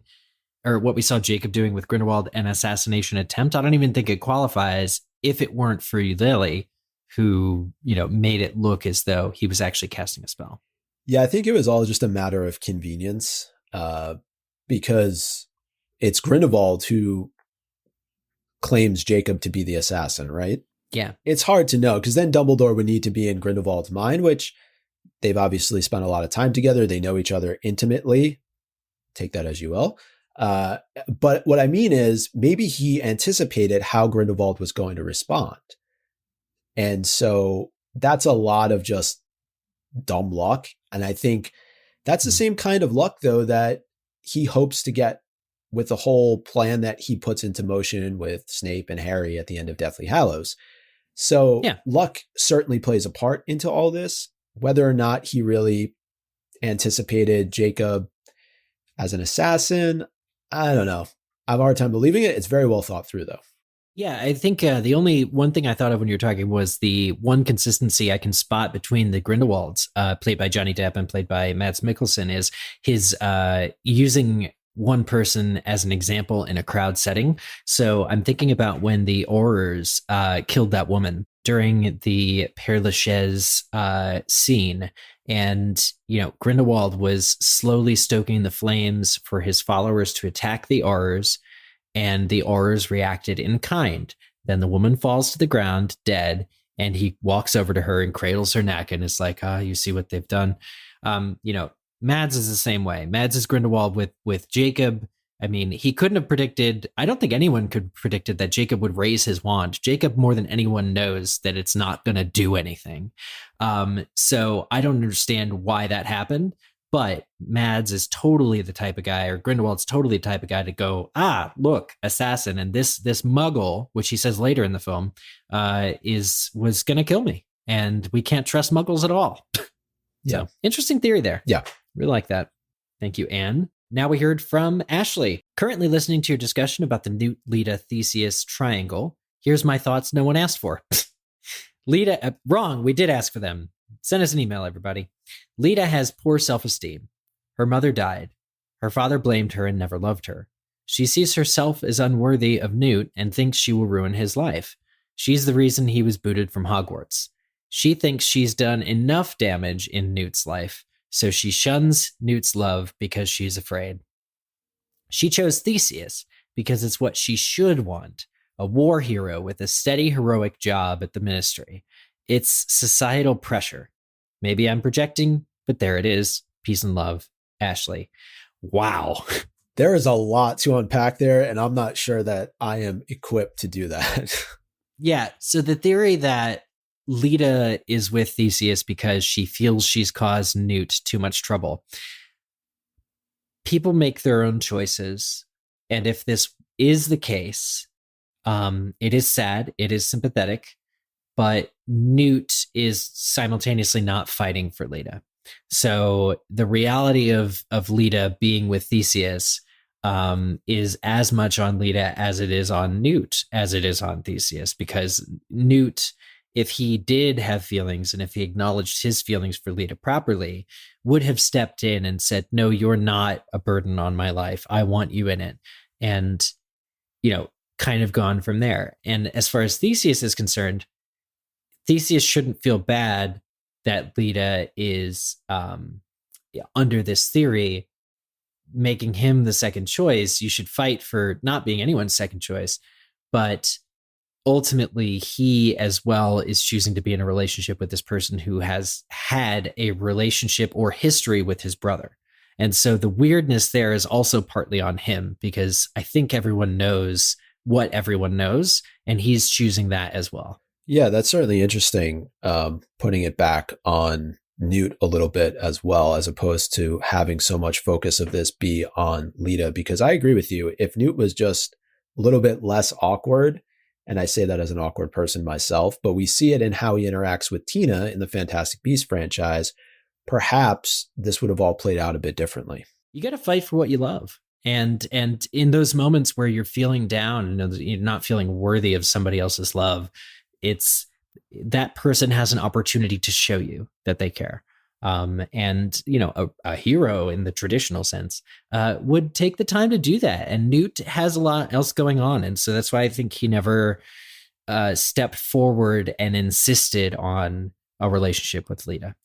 or what we saw Jacob doing with Grindelwald, an assassination attempt? I don't even think it qualifies if it weren't for Eulalie, who, you know, made it look as though he was actually casting a spell. Yeah, I think it was all just a matter of convenience, because it's Grindelwald who claims Jacob to be the assassin, right? Yeah. It's hard to know because then Dumbledore would need to be in Grindelwald's mind, which they've obviously spent a lot of time together. They know each other intimately. Take that as you will. But what I mean is maybe he anticipated how Grindelwald was going to respond. And so that's a lot of just dumb luck. And I think that's the same kind of luck, though, that he hopes to get with the whole plan that he puts into motion with Snape and Harry at the end of Deathly Hallows. So luck certainly plays a part into all this. Whether or not he really anticipated Jacob as an assassin, I don't know. I have a hard time believing it. It's very well thought through, though. Yeah, I think the only one thing I thought of when you were talking was the one consistency I can spot between the Grindelwalds, played by Johnny Depp and played by Mads Mikkelsen, is his using one person as an example in a crowd setting. So I'm thinking about when the Aurors killed that woman during the Père Lachaise scene. And, Grindelwald was slowly stoking the flames for his followers to attack the Aurors, and the Aurors reacted in kind. Then the woman falls to the ground dead, and he walks over to her and cradles her neck and is like, you see what they've done. Mads is the same way. Mads is Grindelwald with Jacob. I mean, he couldn't have predicted, I don't think anyone could have predicted that Jacob would raise his wand. Jacob, more than anyone, knows that it's not going to do anything. So I don't understand why that happened, but Mads is totally the type of guy, or Grindelwald's totally the type of guy to go, look, assassin. And this muggle, which he says later in the film, was going to kill me. And we can't trust muggles at all. Yeah. So interesting theory there. Yeah. Really like that. Thank you, Anne. Now we heard from Ashley, currently listening to your discussion about the Newt, Leta, Theseus triangle. Here's my thoughts no one asked for. Leta, wrong, we did ask for them. Send us an email, everybody. Leta has poor self-esteem. Her mother died. Her father blamed her and never loved her. She sees herself as unworthy of Newt and thinks she will ruin his life. She's the reason he was booted from Hogwarts. She thinks she's done enough damage in Newt's life, so she shuns Newt's love because she's afraid. She chose Theseus because it's what she should want, a war hero with a steady, heroic job at the ministry. It's societal pressure. Maybe I'm projecting, but there it is. Peace and love, Ashley. Wow. There is a lot to unpack there, and I'm not sure that I am equipped to do that. Yeah, so the theory that Leta is with Theseus because she feels she's caused Newt too much trouble. People make their own choices. And if this is the case, it is sad, it is sympathetic, but Newt is simultaneously not fighting for Leta. So the reality of Leta being with Theseus is as much on Leta as it is on Newt, as it is on Theseus, because Newt, if he did have feelings and if he acknowledged his feelings for Leta properly, would have stepped in and said, no, you're not a burden on my life. I want you in it. And, kind of gone from there. And as far as Theseus is concerned, Theseus shouldn't feel bad that Leta is under this theory, making him the second choice. You should fight for not being anyone's second choice. But ultimately, he as well is choosing to be in a relationship with this person who has had a relationship or history with his brother. And so the weirdness there is also partly on him, because I think everyone knows what everyone knows, and he's choosing that as well. Yeah, that's certainly interesting, putting it back on Newt a little bit as well, as opposed to having so much focus of this be on Leta, because I agree with you. If Newt was just a little bit less awkward, and I say that as an awkward person myself, but we see it in how he interacts with Tina in the Fantastic Beasts franchise, perhaps this would have all played out a bit differently. You got to fight for what you love. And in those moments where you're feeling down and you're not feeling worthy of somebody else's love, it's that person has an opportunity to show you that they care. And a hero in the traditional sense would take the time to do that. And Newt has a lot else going on. And so that's why I think he never stepped forward and insisted on a relationship with Leta.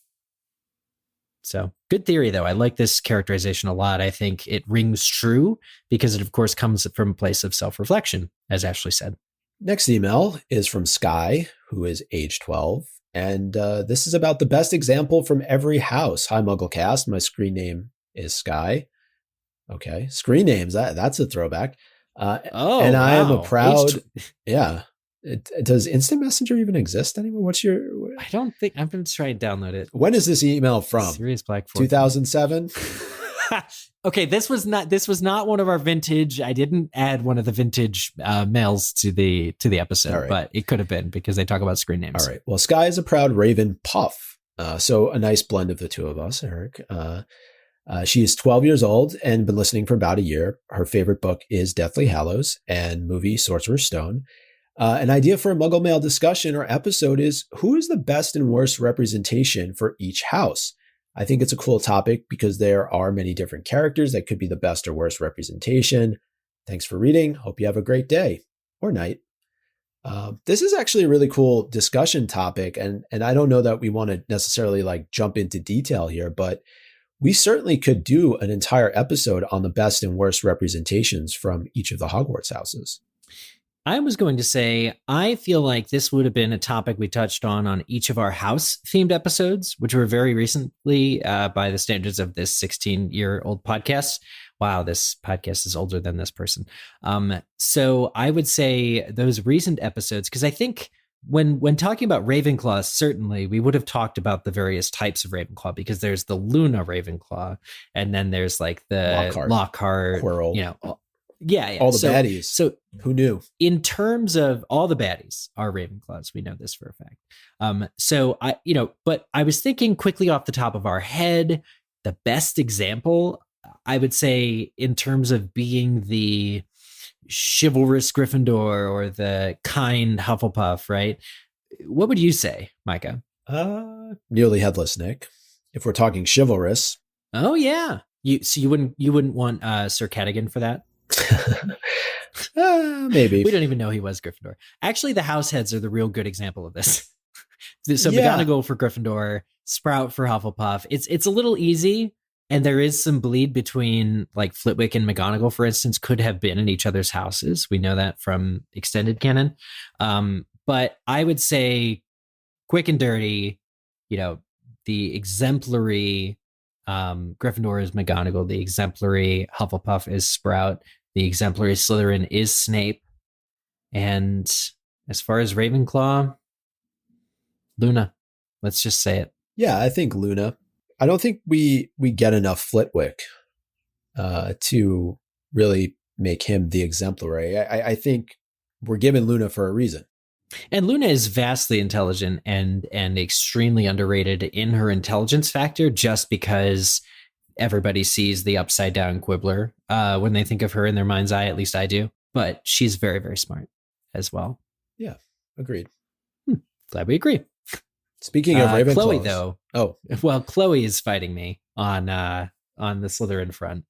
So good theory, though. I like this characterization a lot. I think it rings true because it, of course, comes from a place of self-reflection, as Ashley said. Next email is from Sky, who is age 12. And this is about the best example from every house. Hi, MuggleCast. My screen name is Sky. Okay. Screen names. That's a throwback. And I am a proud... Yeah. Does Instant Messenger even exist anymore? What's your... I don't think... I'm going to try and download it. When is this email from? Sirius Black 2007? Okay, this was not one of our vintage. I didn't add one of the vintage mails to the episode, right. But it could have been because they talk about screen names. All right. Well, Sky is a proud Raven Puff. So a nice blend of the two of us, Eric. She is 12 years old and been listening for about a year. Her favorite book is Deathly Hallows and movie Sorcerer's Stone. An idea for a Muggle Mail discussion or episode is who is the best and worst representation for each house? I think it's a cool topic because there are many different characters that could be the best or worst representation. Thanks for reading. Hope you have a great day or night. This is actually a really cool discussion topic. And I don't know that we want to necessarily like jump into detail here, but we certainly could do an entire episode on the best and worst representations from each of the Hogwarts houses. I was going to say, I feel like this would have been a topic we touched on each of our house-themed episodes, which were very recently, by the standards of this 16-year-old podcast. Wow, this podcast is older than this person. So I would say those recent episodes, because I think when talking about Ravenclaw, certainly we would have talked about the various types of Ravenclaw, because there's the Luna Ravenclaw, and then there's like the Lockhart, Quirrell. You know, yeah. All the baddies. So who knew? In terms of all the baddies are Ravenclaws, we know this for a fact. So but I was thinking quickly off the top of our head, the best example, I would say, in terms of being the chivalrous Gryffindor or the kind Hufflepuff, right? What would you say, Micah? Nearly Headless Nick. If we're talking chivalrous. Oh yeah. You wouldn't want Sir Cadogan for that? Maybe. We don't even know he was Gryffindor. Actually, the house heads are the real good example of this. So McGonagall for Gryffindor, Sprout for Hufflepuff. It's a little easy, and there is some bleed between, like, Flitwick and McGonagall, for instance, could have been in each other's houses. We know that from extended canon. But I would say, quick and dirty, the exemplary Gryffindor is McGonagall, the exemplary Hufflepuff is Sprout, the exemplary Slytherin is Snape, and as far as Ravenclaw, Luna. Let's just say it. Yeah, I think Luna. I don't think we get enough Flitwick to really make him the exemplary. I think we're giving Luna for a reason. And Luna is vastly intelligent and extremely underrated in her intelligence factor, just because everybody sees the upside down Quibbler when they think of her in their mind's eye. At least I do. But she's very, very smart as well. Yeah, agreed. Glad we agree. Speaking of Ravenclaws, Chloe, though. Oh, well, Chloe is fighting me on the Slytherin front.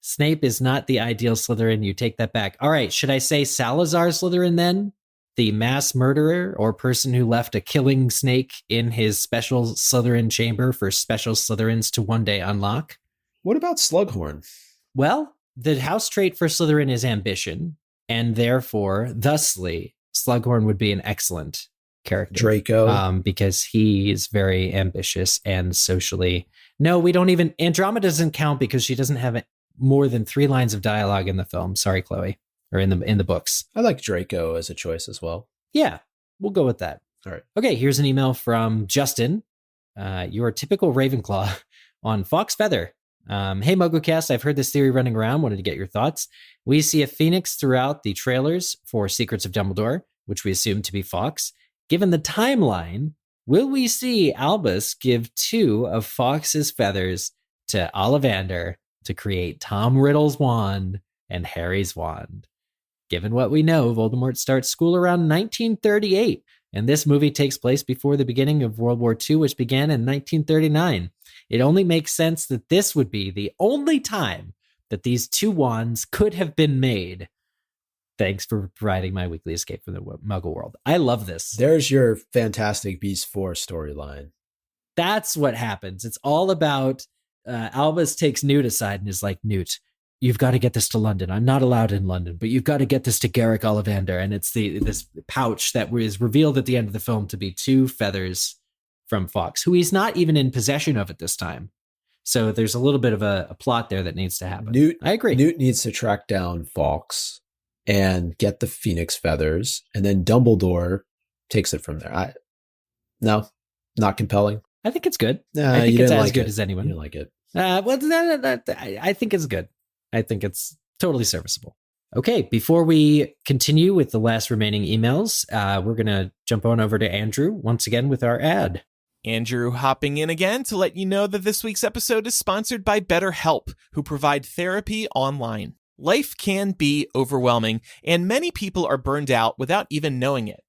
Snape is not the ideal Slytherin. You take that back. All right, should I say Salazar Slytherin then? The mass murderer or person who left a killing snake in his special Slytherin chamber for special Slytherins to one day unlock? What about Slughorn? Well, the house trait for Slytherin is ambition, and therefore, thusly, Slughorn would be an excellent character. Draco. Because he is very ambitious and socially... No, we don't even... Andromeda doesn't count because she doesn't have more than 3 lines of dialogue in the film. Sorry, Chloe. Or in the books. I like Draco as a choice as well. Yeah, we'll go with that. All right. Okay, here's an email from Justin. Your typical Ravenclaw on Fox Feather. Hey, MuggleCast, I've heard this theory running around. Wanted to get your thoughts. We see a phoenix throughout the trailers for Secrets of Dumbledore, which we assume to be Fawkes. Given the timeline, will we see Albus give 2 of Fawkes's feathers to Ollivander to create Tom Riddle's wand and Harry's wand? Given what we know, Voldemort starts school around 1938, and this movie takes place before the beginning of World War II, which began in 1939. It only makes sense that this would be the only time that these 2 wands could have been made. Thanks for providing my weekly escape from the Muggle world. I love this. There's your Fantastic Beasts 4 storyline. That's what happens. It's all about Albus takes Newt aside and is like, Newt, you've got to get this to London. I'm not allowed in London, but you've got to get this to Garrick Ollivander. And it's this pouch that is revealed at the end of the film to be 2 feathers from Fawkes, who he's not even in possession of at this time. So there's a little bit of a plot there that needs to happen. I agree. Newt needs to track down Fawkes and get the phoenix feathers, and then Dumbledore takes it from there. No, not compelling. I think it's good. I think it's as good as anyone. You like it. I think it's good. I think it's totally serviceable. Okay, before we continue with the last remaining emails, we're going to jump on over to Andrew once again with our ad. Andrew hopping in again to let you know that this week's episode is sponsored by BetterHelp, who provide therapy online. Life can be overwhelming, and many people are burned out without even knowing it.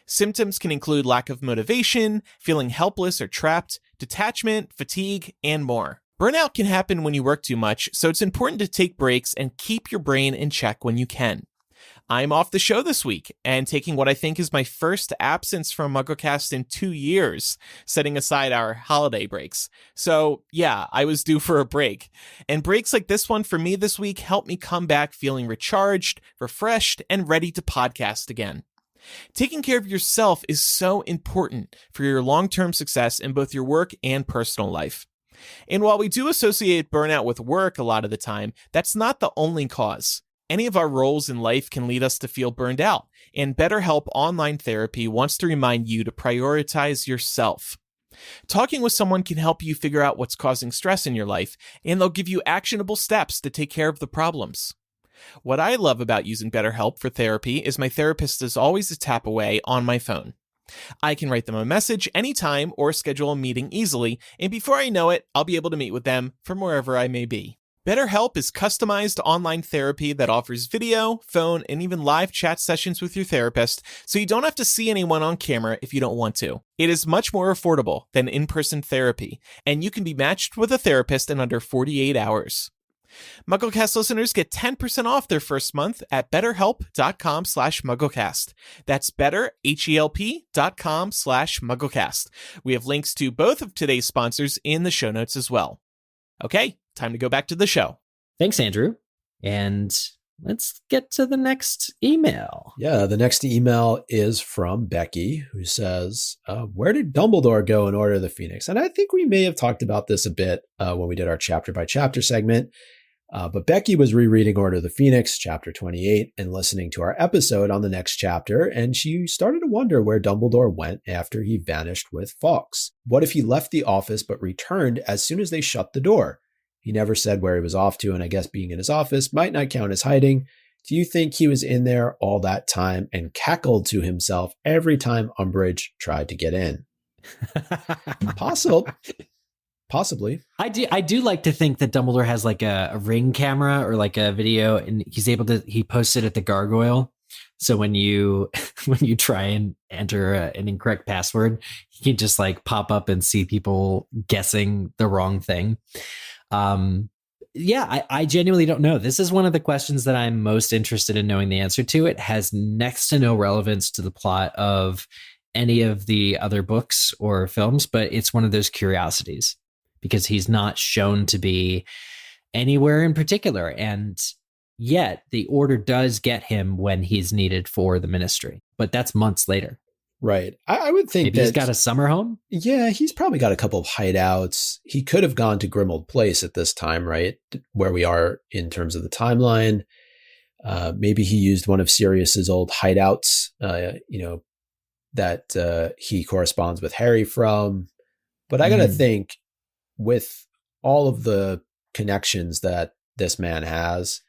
Symptoms can include lack of motivation, feeling helpless or trapped, detachment, fatigue, and more. Burnout can happen when you work too much, so it's important to take breaks and keep your brain in check when you can. I'm off the show this week and taking what I think is my first absence from MuggleCast in 2 years, setting aside our holiday breaks. So yeah, I was due for a break. And breaks like this one for me this week helped me come back feeling recharged, refreshed, and ready to podcast again. Taking care of yourself is so important for your long-term success in both your work and personal life. And while we do associate burnout with work a lot of the time, that's not the only cause. Any of our roles in life can lead us to feel burned out, and BetterHelp Online Therapy wants to remind you to prioritize yourself. Talking with someone can help you figure out what's causing stress in your life, and they'll give you actionable steps to take care of the problems. What I love about using BetterHelp for therapy is my therapist is always a tap away on my phone. I can write them a message anytime or schedule a meeting easily, and before I know it, I'll be able to meet with them from wherever I may be. BetterHelp is customized online therapy that offers video, phone, and even live chat sessions with your therapist, so you don't have to see anyone on camera if you don't want to. It is much more affordable than in-person therapy, and you can be matched with a therapist in under 48 hours. MuggleCast listeners get 10% off their first month at betterhelp.com/MuggleCast. That's betterhelp.com/MuggleCast. We have links to both of today's sponsors in the show notes as well. Okay, time to go back to the show. Thanks, Andrew. And let's get to the next email. Yeah, the next email is from Becky, who says, where did Dumbledore go in Order of the Phoenix? And I think we may have talked about this a bit when we did our chapter by chapter segment. But Becky was rereading Order of the Phoenix, chapter 28, and listening to our episode on the next chapter, and she started to wonder where Dumbledore went after he vanished with Fawkes. What if he left the office but returned as soon as they shut the door? He never said where he was off to, and I guess being in his office might not count as hiding. Do you think he was in there all that time and cackled to himself every time Umbridge tried to get in? Possibly. I do like to think that Dumbledore has like a ring camera or like a video, and he posts it at the gargoyle. So when you try and enter an incorrect password, you can just like pop up and see people guessing the wrong thing. I genuinely don't know. This is one of the questions that I'm most interested in knowing the answer to. It has next to no relevance to the plot of any of the other books or films, but it's one of those curiosities because he's not shown to be anywhere in particular. And yet the Order does get him when he's needed for the Ministry, but that's months later. Right. I would think maybe he's got a summer home. Yeah, he's probably got a couple of hideouts. He could have gone to Grimmauld Place at this time, right? Where we are in terms of the timeline. Maybe he used one of Sirius's old hideouts, that he corresponds with Harry from. But I got to think, with all of the connections that this man has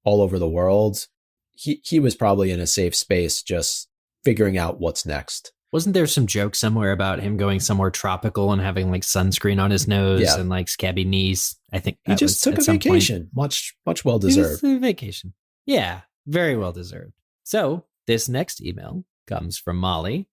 all over the world, he was probably in a safe space just figuring out what's next. Wasn't there some joke somewhere about him going somewhere tropical and having like sunscreen on his nose and like scabby knees? I think he just took a vacation. Much well deserved. A vacation. Yeah, very well deserved. So this next email comes from Molly.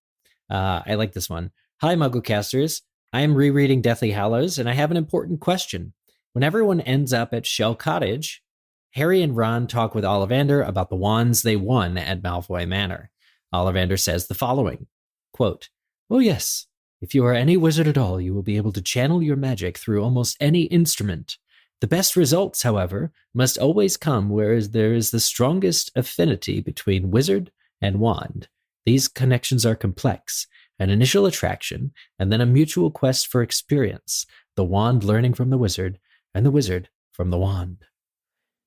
I like this one. Hi, MuggleCasters. I am rereading Deathly Hallows, and I have an important question. When everyone ends up at Shell Cottage, Harry and Ron talk with Ollivander about the wands they won at Malfoy Manor. Ollivander says the following, quote, "Oh yes, If you are any wizard at all, you will be able to channel your magic through almost any instrument. The best results, however, must always come where there is the strongest affinity between wizard and wand. These connections are complex, an initial attraction, and then a mutual quest for experience, the wand learning from the wizard, and the wizard from the wand.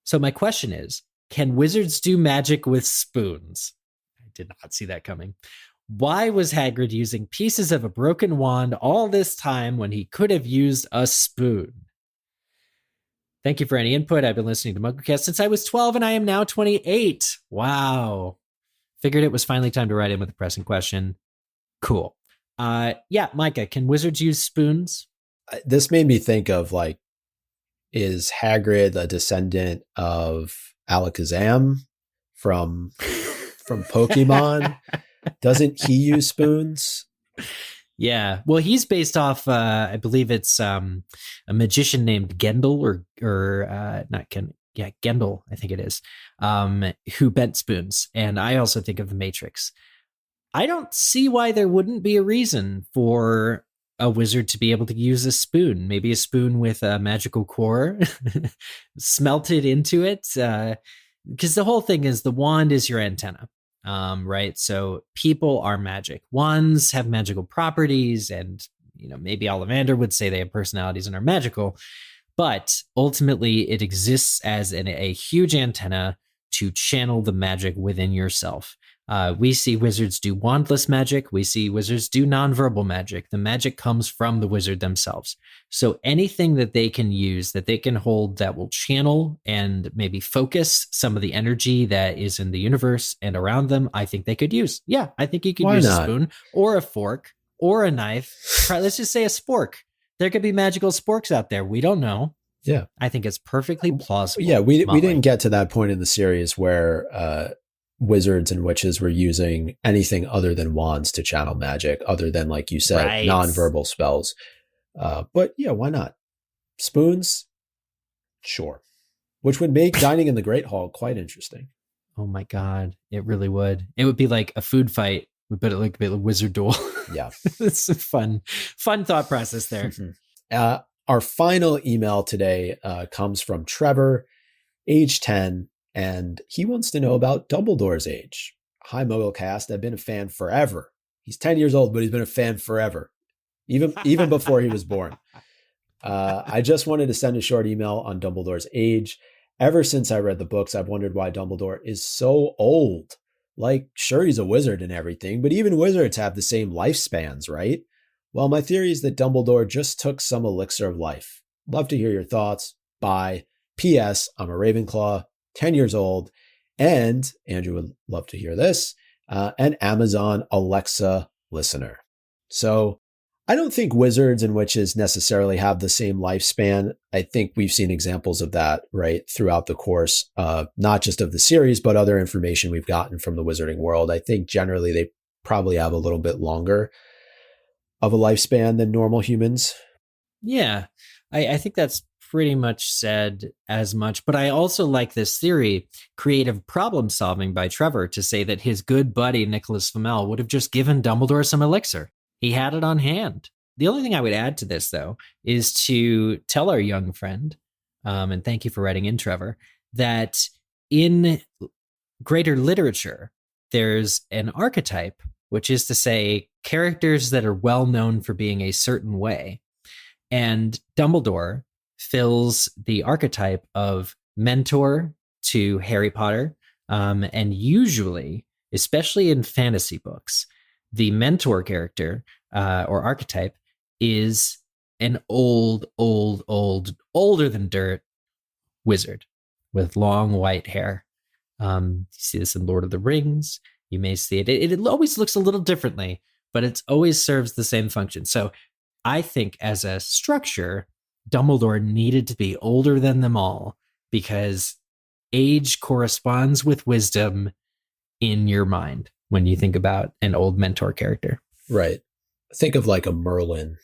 So my question is, can wizards do magic with spoons? I did not see that coming. Why was Hagrid using pieces of a broken wand all this time when he could have used a spoon? Thank you for any input. I've been listening to MuggleCast since I was 12 and I am now 28. Wow. Figured it was finally time to write in with a pressing question. Cool. Yeah, Micah, can wizards use spoons? This made me think of, like, is Hagrid a descendant of Alakazam from Pokemon? Doesn't he use spoons? Yeah. Well, he's based off, I believe it's a magician named Gendel or not Ken. Yeah, Gendel, I think it is, who bent spoons. And I also think of the Matrix. I don't see why there wouldn't be a reason for a wizard to be able to use a spoon, maybe a spoon with a magical core smelted into it. Because the whole thing is the wand is your antenna, right? So people are magic. Wands have magical properties, and maybe Ollivander would say they have personalities and are magical. But ultimately, it exists as a huge antenna to channel the magic within yourself. We see wizards do wandless magic. We see wizards do nonverbal magic. The magic comes from the wizard themselves. So anything that they can use, that they can hold, that will channel and maybe focus some of the energy that is in the universe and around them, I think they could use. Yeah, I think you could use a spoon or a fork or a knife. Let's just say a spork. There could be magical sporks out there. We don't know. Yeah. I think it's perfectly plausible. Yeah, we didn't get to that point in the series where wizards and witches were using anything other than wands to channel magic, other than, like you said, right, nonverbal spells. But yeah, why not? Spoons? Sure. Which would make dining in the Great Hall quite interesting. Oh my God. It really would. It would be like a food fight, but it like a wizard duel. Yeah. It's a fun thought process there. Mm-hmm. Our final email today comes from Trevor, age 10, and he wants to know about Dumbledore's age. Hi, MuggleCast. I've been a fan forever. He's 10 years old, but he's been a fan forever, even before he was born. I just wanted to send a short email on Dumbledore's age. Ever since I read the books, I've wondered why Dumbledore is so old. Like, sure, he's a wizard and everything, but even wizards have the same lifespans, right? Well, my theory is that Dumbledore just took some elixir of life. Love to hear your thoughts. Bye. P.S. I'm a Ravenclaw, 10 years old, and Andrew would love to hear this, an Amazon Alexa listener. So I don't think wizards and witches necessarily have the same lifespan. I think we've seen examples of that, right, throughout the course, not just of the series, but other information we've gotten from the wizarding world. I think generally they probably have a little bit longer of a lifespan than normal humans. Yeah, I think that's pretty much said as much. But I also like this theory, creative problem solving by Trevor, to say that his good buddy, Nicholas Flamel, would have just given Dumbledore some elixir. He had it on hand. The only thing I would add to this, though, is to tell our young friend, and thank you for writing in, Trevor, that in greater literature, there's an archetype, which is to say characters that are well known for being a certain way. And Dumbledore fills the archetype of mentor to Harry Potter. And usually, especially in fantasy books, the mentor character or archetype is an older than dirt wizard with long white hair. You see this in Lord of the Rings. You may see it. It always looks a little differently, but it always serves the same function. So I think as a structure, Dumbledore needed to be older than them all because age corresponds with wisdom in your mind when you think about an old mentor character. Right. Think of like a Merlin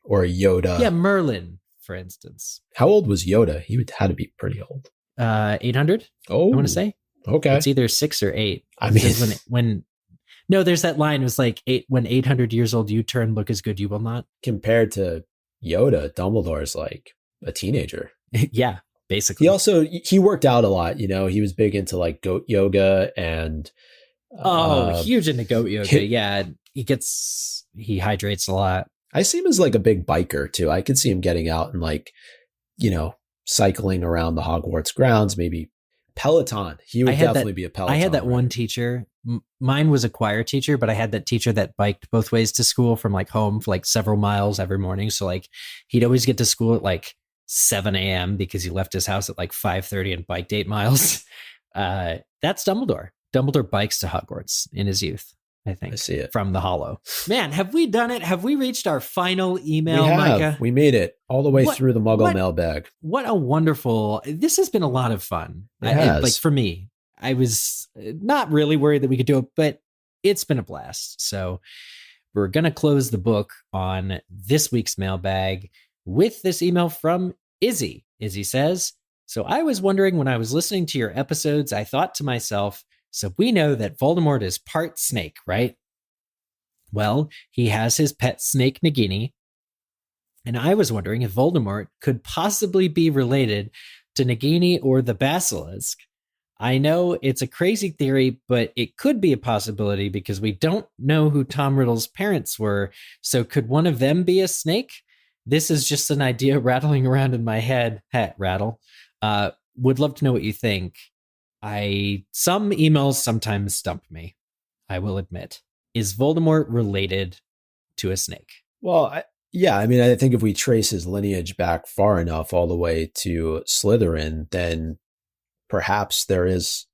or a Yoda. Yeah, Merlin, for instance. How old was Yoda? He had to be pretty old. 800. Oh, I want to say. Okay. It's either 6 or 8. I mean, when No, there's that line. It was like, when 800 years old you turn, look as good you will not. Compared to Yoda, Dumbledore's like a teenager. Yeah, basically. He worked out a lot. He was big into like goat yoga and huge into goat yoga. Yeah, he hydrates a lot. I see him as like a big biker too. I could see him getting out and like, cycling around the Hogwarts grounds, maybe Peloton. He would definitely be a Peloton. I had that one teacher. Mine was a choir teacher, but I had that teacher that biked both ways to school from like home for like several miles every morning. So like he'd always get to school at like 7 a.m. because he left his house at like 5:30 and biked 8 miles. That's Dumbledore. Dumbledore bikes to Hogwarts in his youth, I think. I see it. From the Hollow. Man, have we done it? Have we reached our final email, we have. Micah? We made it all the way through the Muggle Mailbag. What a wonderful... This has been a lot of fun. It has. Like for me, I was not really worried that we could do it, but it's been a blast. So we're going to close the book on this week's mailbag with this email from Izzy. Izzy says, so I was wondering when I was listening to your episodes, I thought to myself, so we know that Voldemort is part snake, right? Well, he has his pet snake, Nagini. And I was wondering if Voldemort could possibly be related to Nagini or the Basilisk. I know it's a crazy theory, but it could be a possibility because we don't know who Tom Riddle's parents were. So could one of them be a snake? This is just an idea rattling around in my head. Rattle. Would love to know what you think. Some emails sometimes stump me, I will admit. Is Voldemort related to a snake? Well, I think if we trace his lineage back far enough all the way to Slytherin, then perhaps there is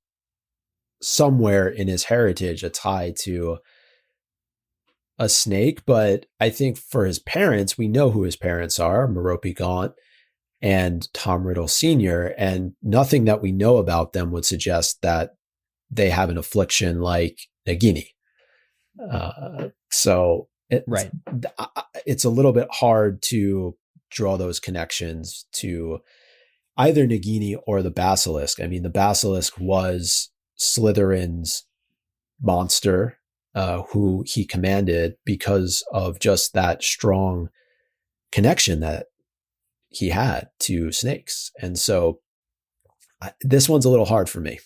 somewhere in his heritage a tie to a snake. But I think for his parents, we know who his parents are, Merope Gaunt and Tom Riddle Sr., and nothing that we know about them would suggest that they have an affliction like Nagini. It's a little bit hard to draw those connections to either Nagini or the Basilisk. I mean, the Basilisk was Slytherin's monster who he commanded because of just that strong connection that he had to snakes. And so this one's a little hard for me.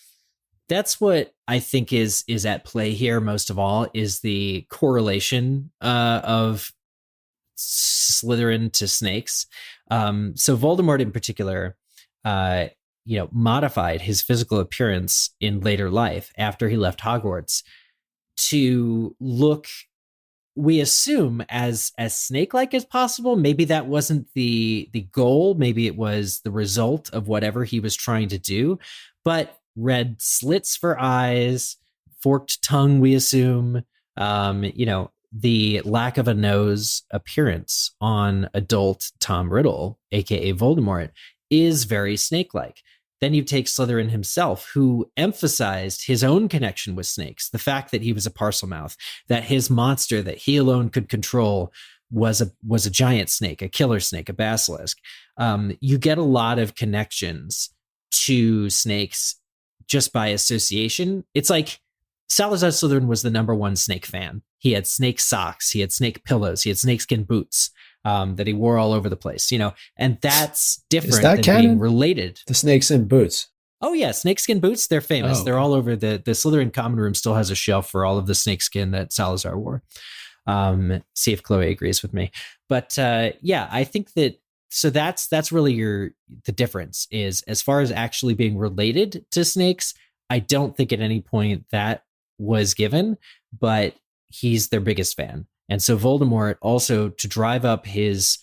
That's what I think is at play here most of all, is the correlation of Slytherin to snakes. So Voldemort in particular, modified his physical appearance in later life after he left Hogwarts to look, we assume, as snake-like as possible. Maybe that wasn't the goal. Maybe it was the result of whatever he was trying to do. But red slits for eyes, forked tongue, we assume, the lack of a nose appearance on adult Tom Riddle, aka Voldemort, is very snake-like. Then you take Slytherin himself, who emphasized his own connection with snakes, the fact that he was a Parselmouth, that his monster that he alone could control was a giant snake, a killer snake, a basilisk. You get a lot of connections to snakes just by association. It's like Salazar Slytherin was the number one snake fan. He had snake socks, he had snake pillows, he had snakeskin boots that he wore all over the place, and that's different than being related. The snakeskin boots. Oh yeah, snakeskin boots, they're famous. They're all over. The Slytherin common room still has a shelf for all of the snakeskin that Salazar wore. See if Chloe agrees with me. But I think that, so that's really the difference is, as far as actually being related to snakes, I don't think at any point that was given, but he's their biggest fan. And so Voldemort, also to drive up his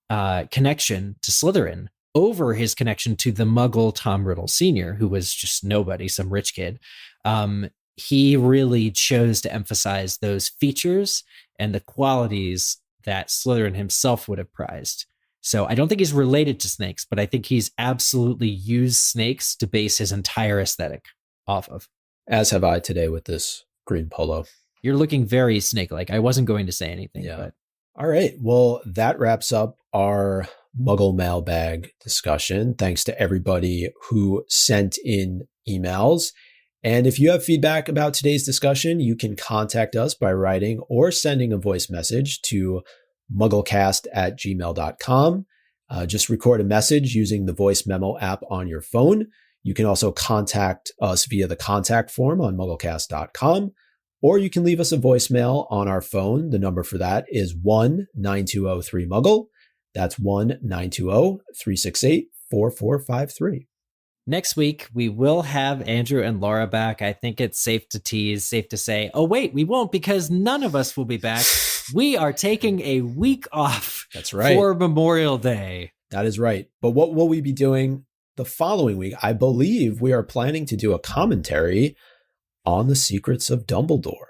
connection to Slytherin over his connection to the Muggle Tom Riddle Sr., who was just nobody, some rich kid, he really chose to emphasize those features and the qualities that Slytherin himself would have prized. So I don't think he's related to snakes, but I think he's absolutely used snakes to base his entire aesthetic off of. As have I today with this green polo. You're looking very snake-like. I wasn't going to say anything. Yeah. But. All right. Well, that wraps up our Muggle Mailbag discussion. Thanks to everybody who sent in emails. And if you have feedback about today's discussion, you can contact us by writing or sending a voice message to mugglecast@gmail.com. Just record a message using the voice memo app on your phone. You can also contact us via the contact form on mugglecast.com, or you can leave us a voicemail on our phone. The number for that is 1-920-3-MUGGLE. That's 1-920-368-4453. Next week, we will have Andrew and Laura back. I think it's safe to tease, safe to say, oh, wait, we won't, because none of us will be back. We are taking a week off. That's right. For Memorial Day. That is right. But what will we be doing the following week? I believe we are planning to do a commentary on the Secrets of Dumbledore.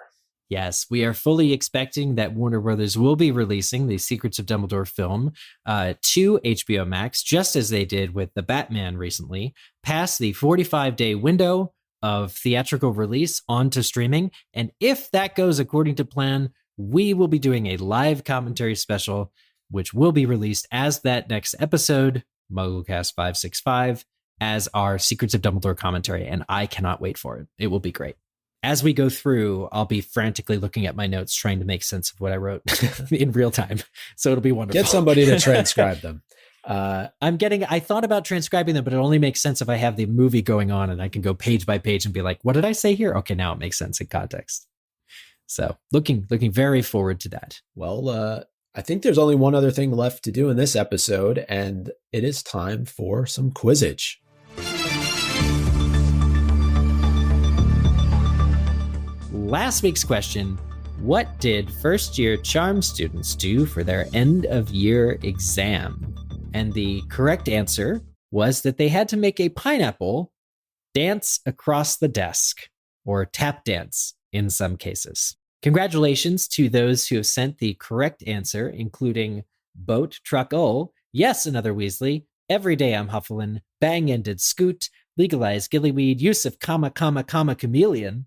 Yes, we are fully expecting that Warner Brothers will be releasing the Secrets of Dumbledore film to HBO Max, just as they did with The Batman recently, past the 45-day window of theatrical release onto streaming. And if that goes according to plan, we will be doing a live commentary special, which will be released as that next episode, MuggleCast 565, as our Secrets of Dumbledore commentary. And I cannot wait for it. It will be great. As we go through, I'll be frantically looking at my notes, trying to make sense of what I wrote in real time. So it'll be wonderful. Get somebody to transcribe them. I thought about transcribing them, but it only makes sense if I have the movie going on and I can go page by page and be like, what did I say here? Okay, now it makes sense in context. So looking very forward to that. Well, I think there's only one other thing left to do in this episode, and it is time for some Quizzage. Last week's question, what did first-year charm students do for their end-of-year exam? And the correct answer was that they had to make a pineapple dance across the desk, or tap dance in some cases. Congratulations to those who have sent the correct answer, including Boat Truck Ol, Yes Another Weasley, Every Day I'm Hufflin', Bang Ended Scoot, Legalize Gillyweed, Yusuf, Chameleon,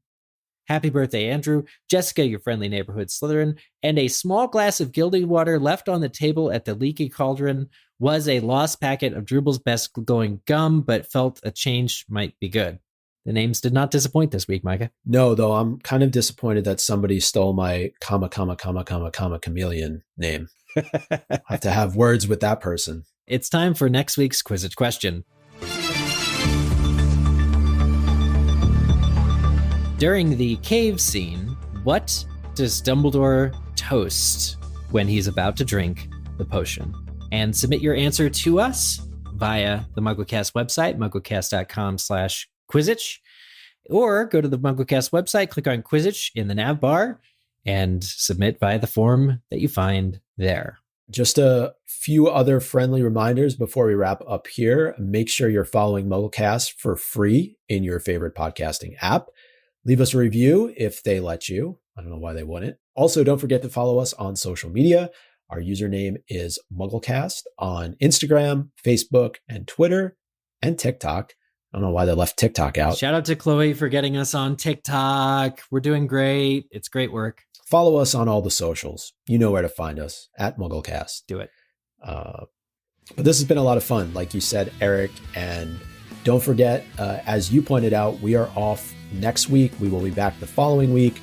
Happy Birthday Andrew, Jessica, Your Friendly Neighborhood Slytherin, and a small glass of gilded water left on the table at the Leaky Cauldron was a lost packet of Drubal's best going gum, but felt a change might be good. The names did not disappoint this week, Micah. No, though I'm kind of disappointed that somebody stole my chameleon name. I have to have words with that person. It's time for next week's Quizzage question. During the cave scene, what does Dumbledore toast when he's about to drink the potion? And submit your answer to us via the MuggleCast website, mugglecast.com/Quizzage, or go to the MuggleCast website, click on Quizzage in the nav bar, and submit via the form that you find there. Just a few other friendly reminders before we wrap up here. Make sure you're following MuggleCast for free in your favorite podcasting app. Leave us a review if they let you. I don't know why they wouldn't. Also, don't forget to follow us on social media. Our username is MuggleCast on Instagram, Facebook, and Twitter, and TikTok. I don't know why they left TikTok out. Shout out to Chloe for getting us on TikTok. We're doing great. It's great work. Follow us on all the socials. You know where to find us, at MuggleCast. Do it. But this has been a lot of fun, like you said, Eric. And don't forget, as you pointed out, we are off next week. We will be back the following week.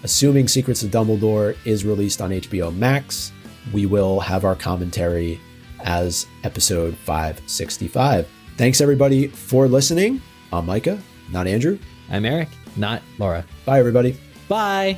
Assuming Secrets of Dumbledore is released on HBO Max, we will have our commentary as episode 565. Thanks, everybody, for listening. I'm Micah, not Andrew. I'm Eric, not Laura. Bye, everybody. Bye.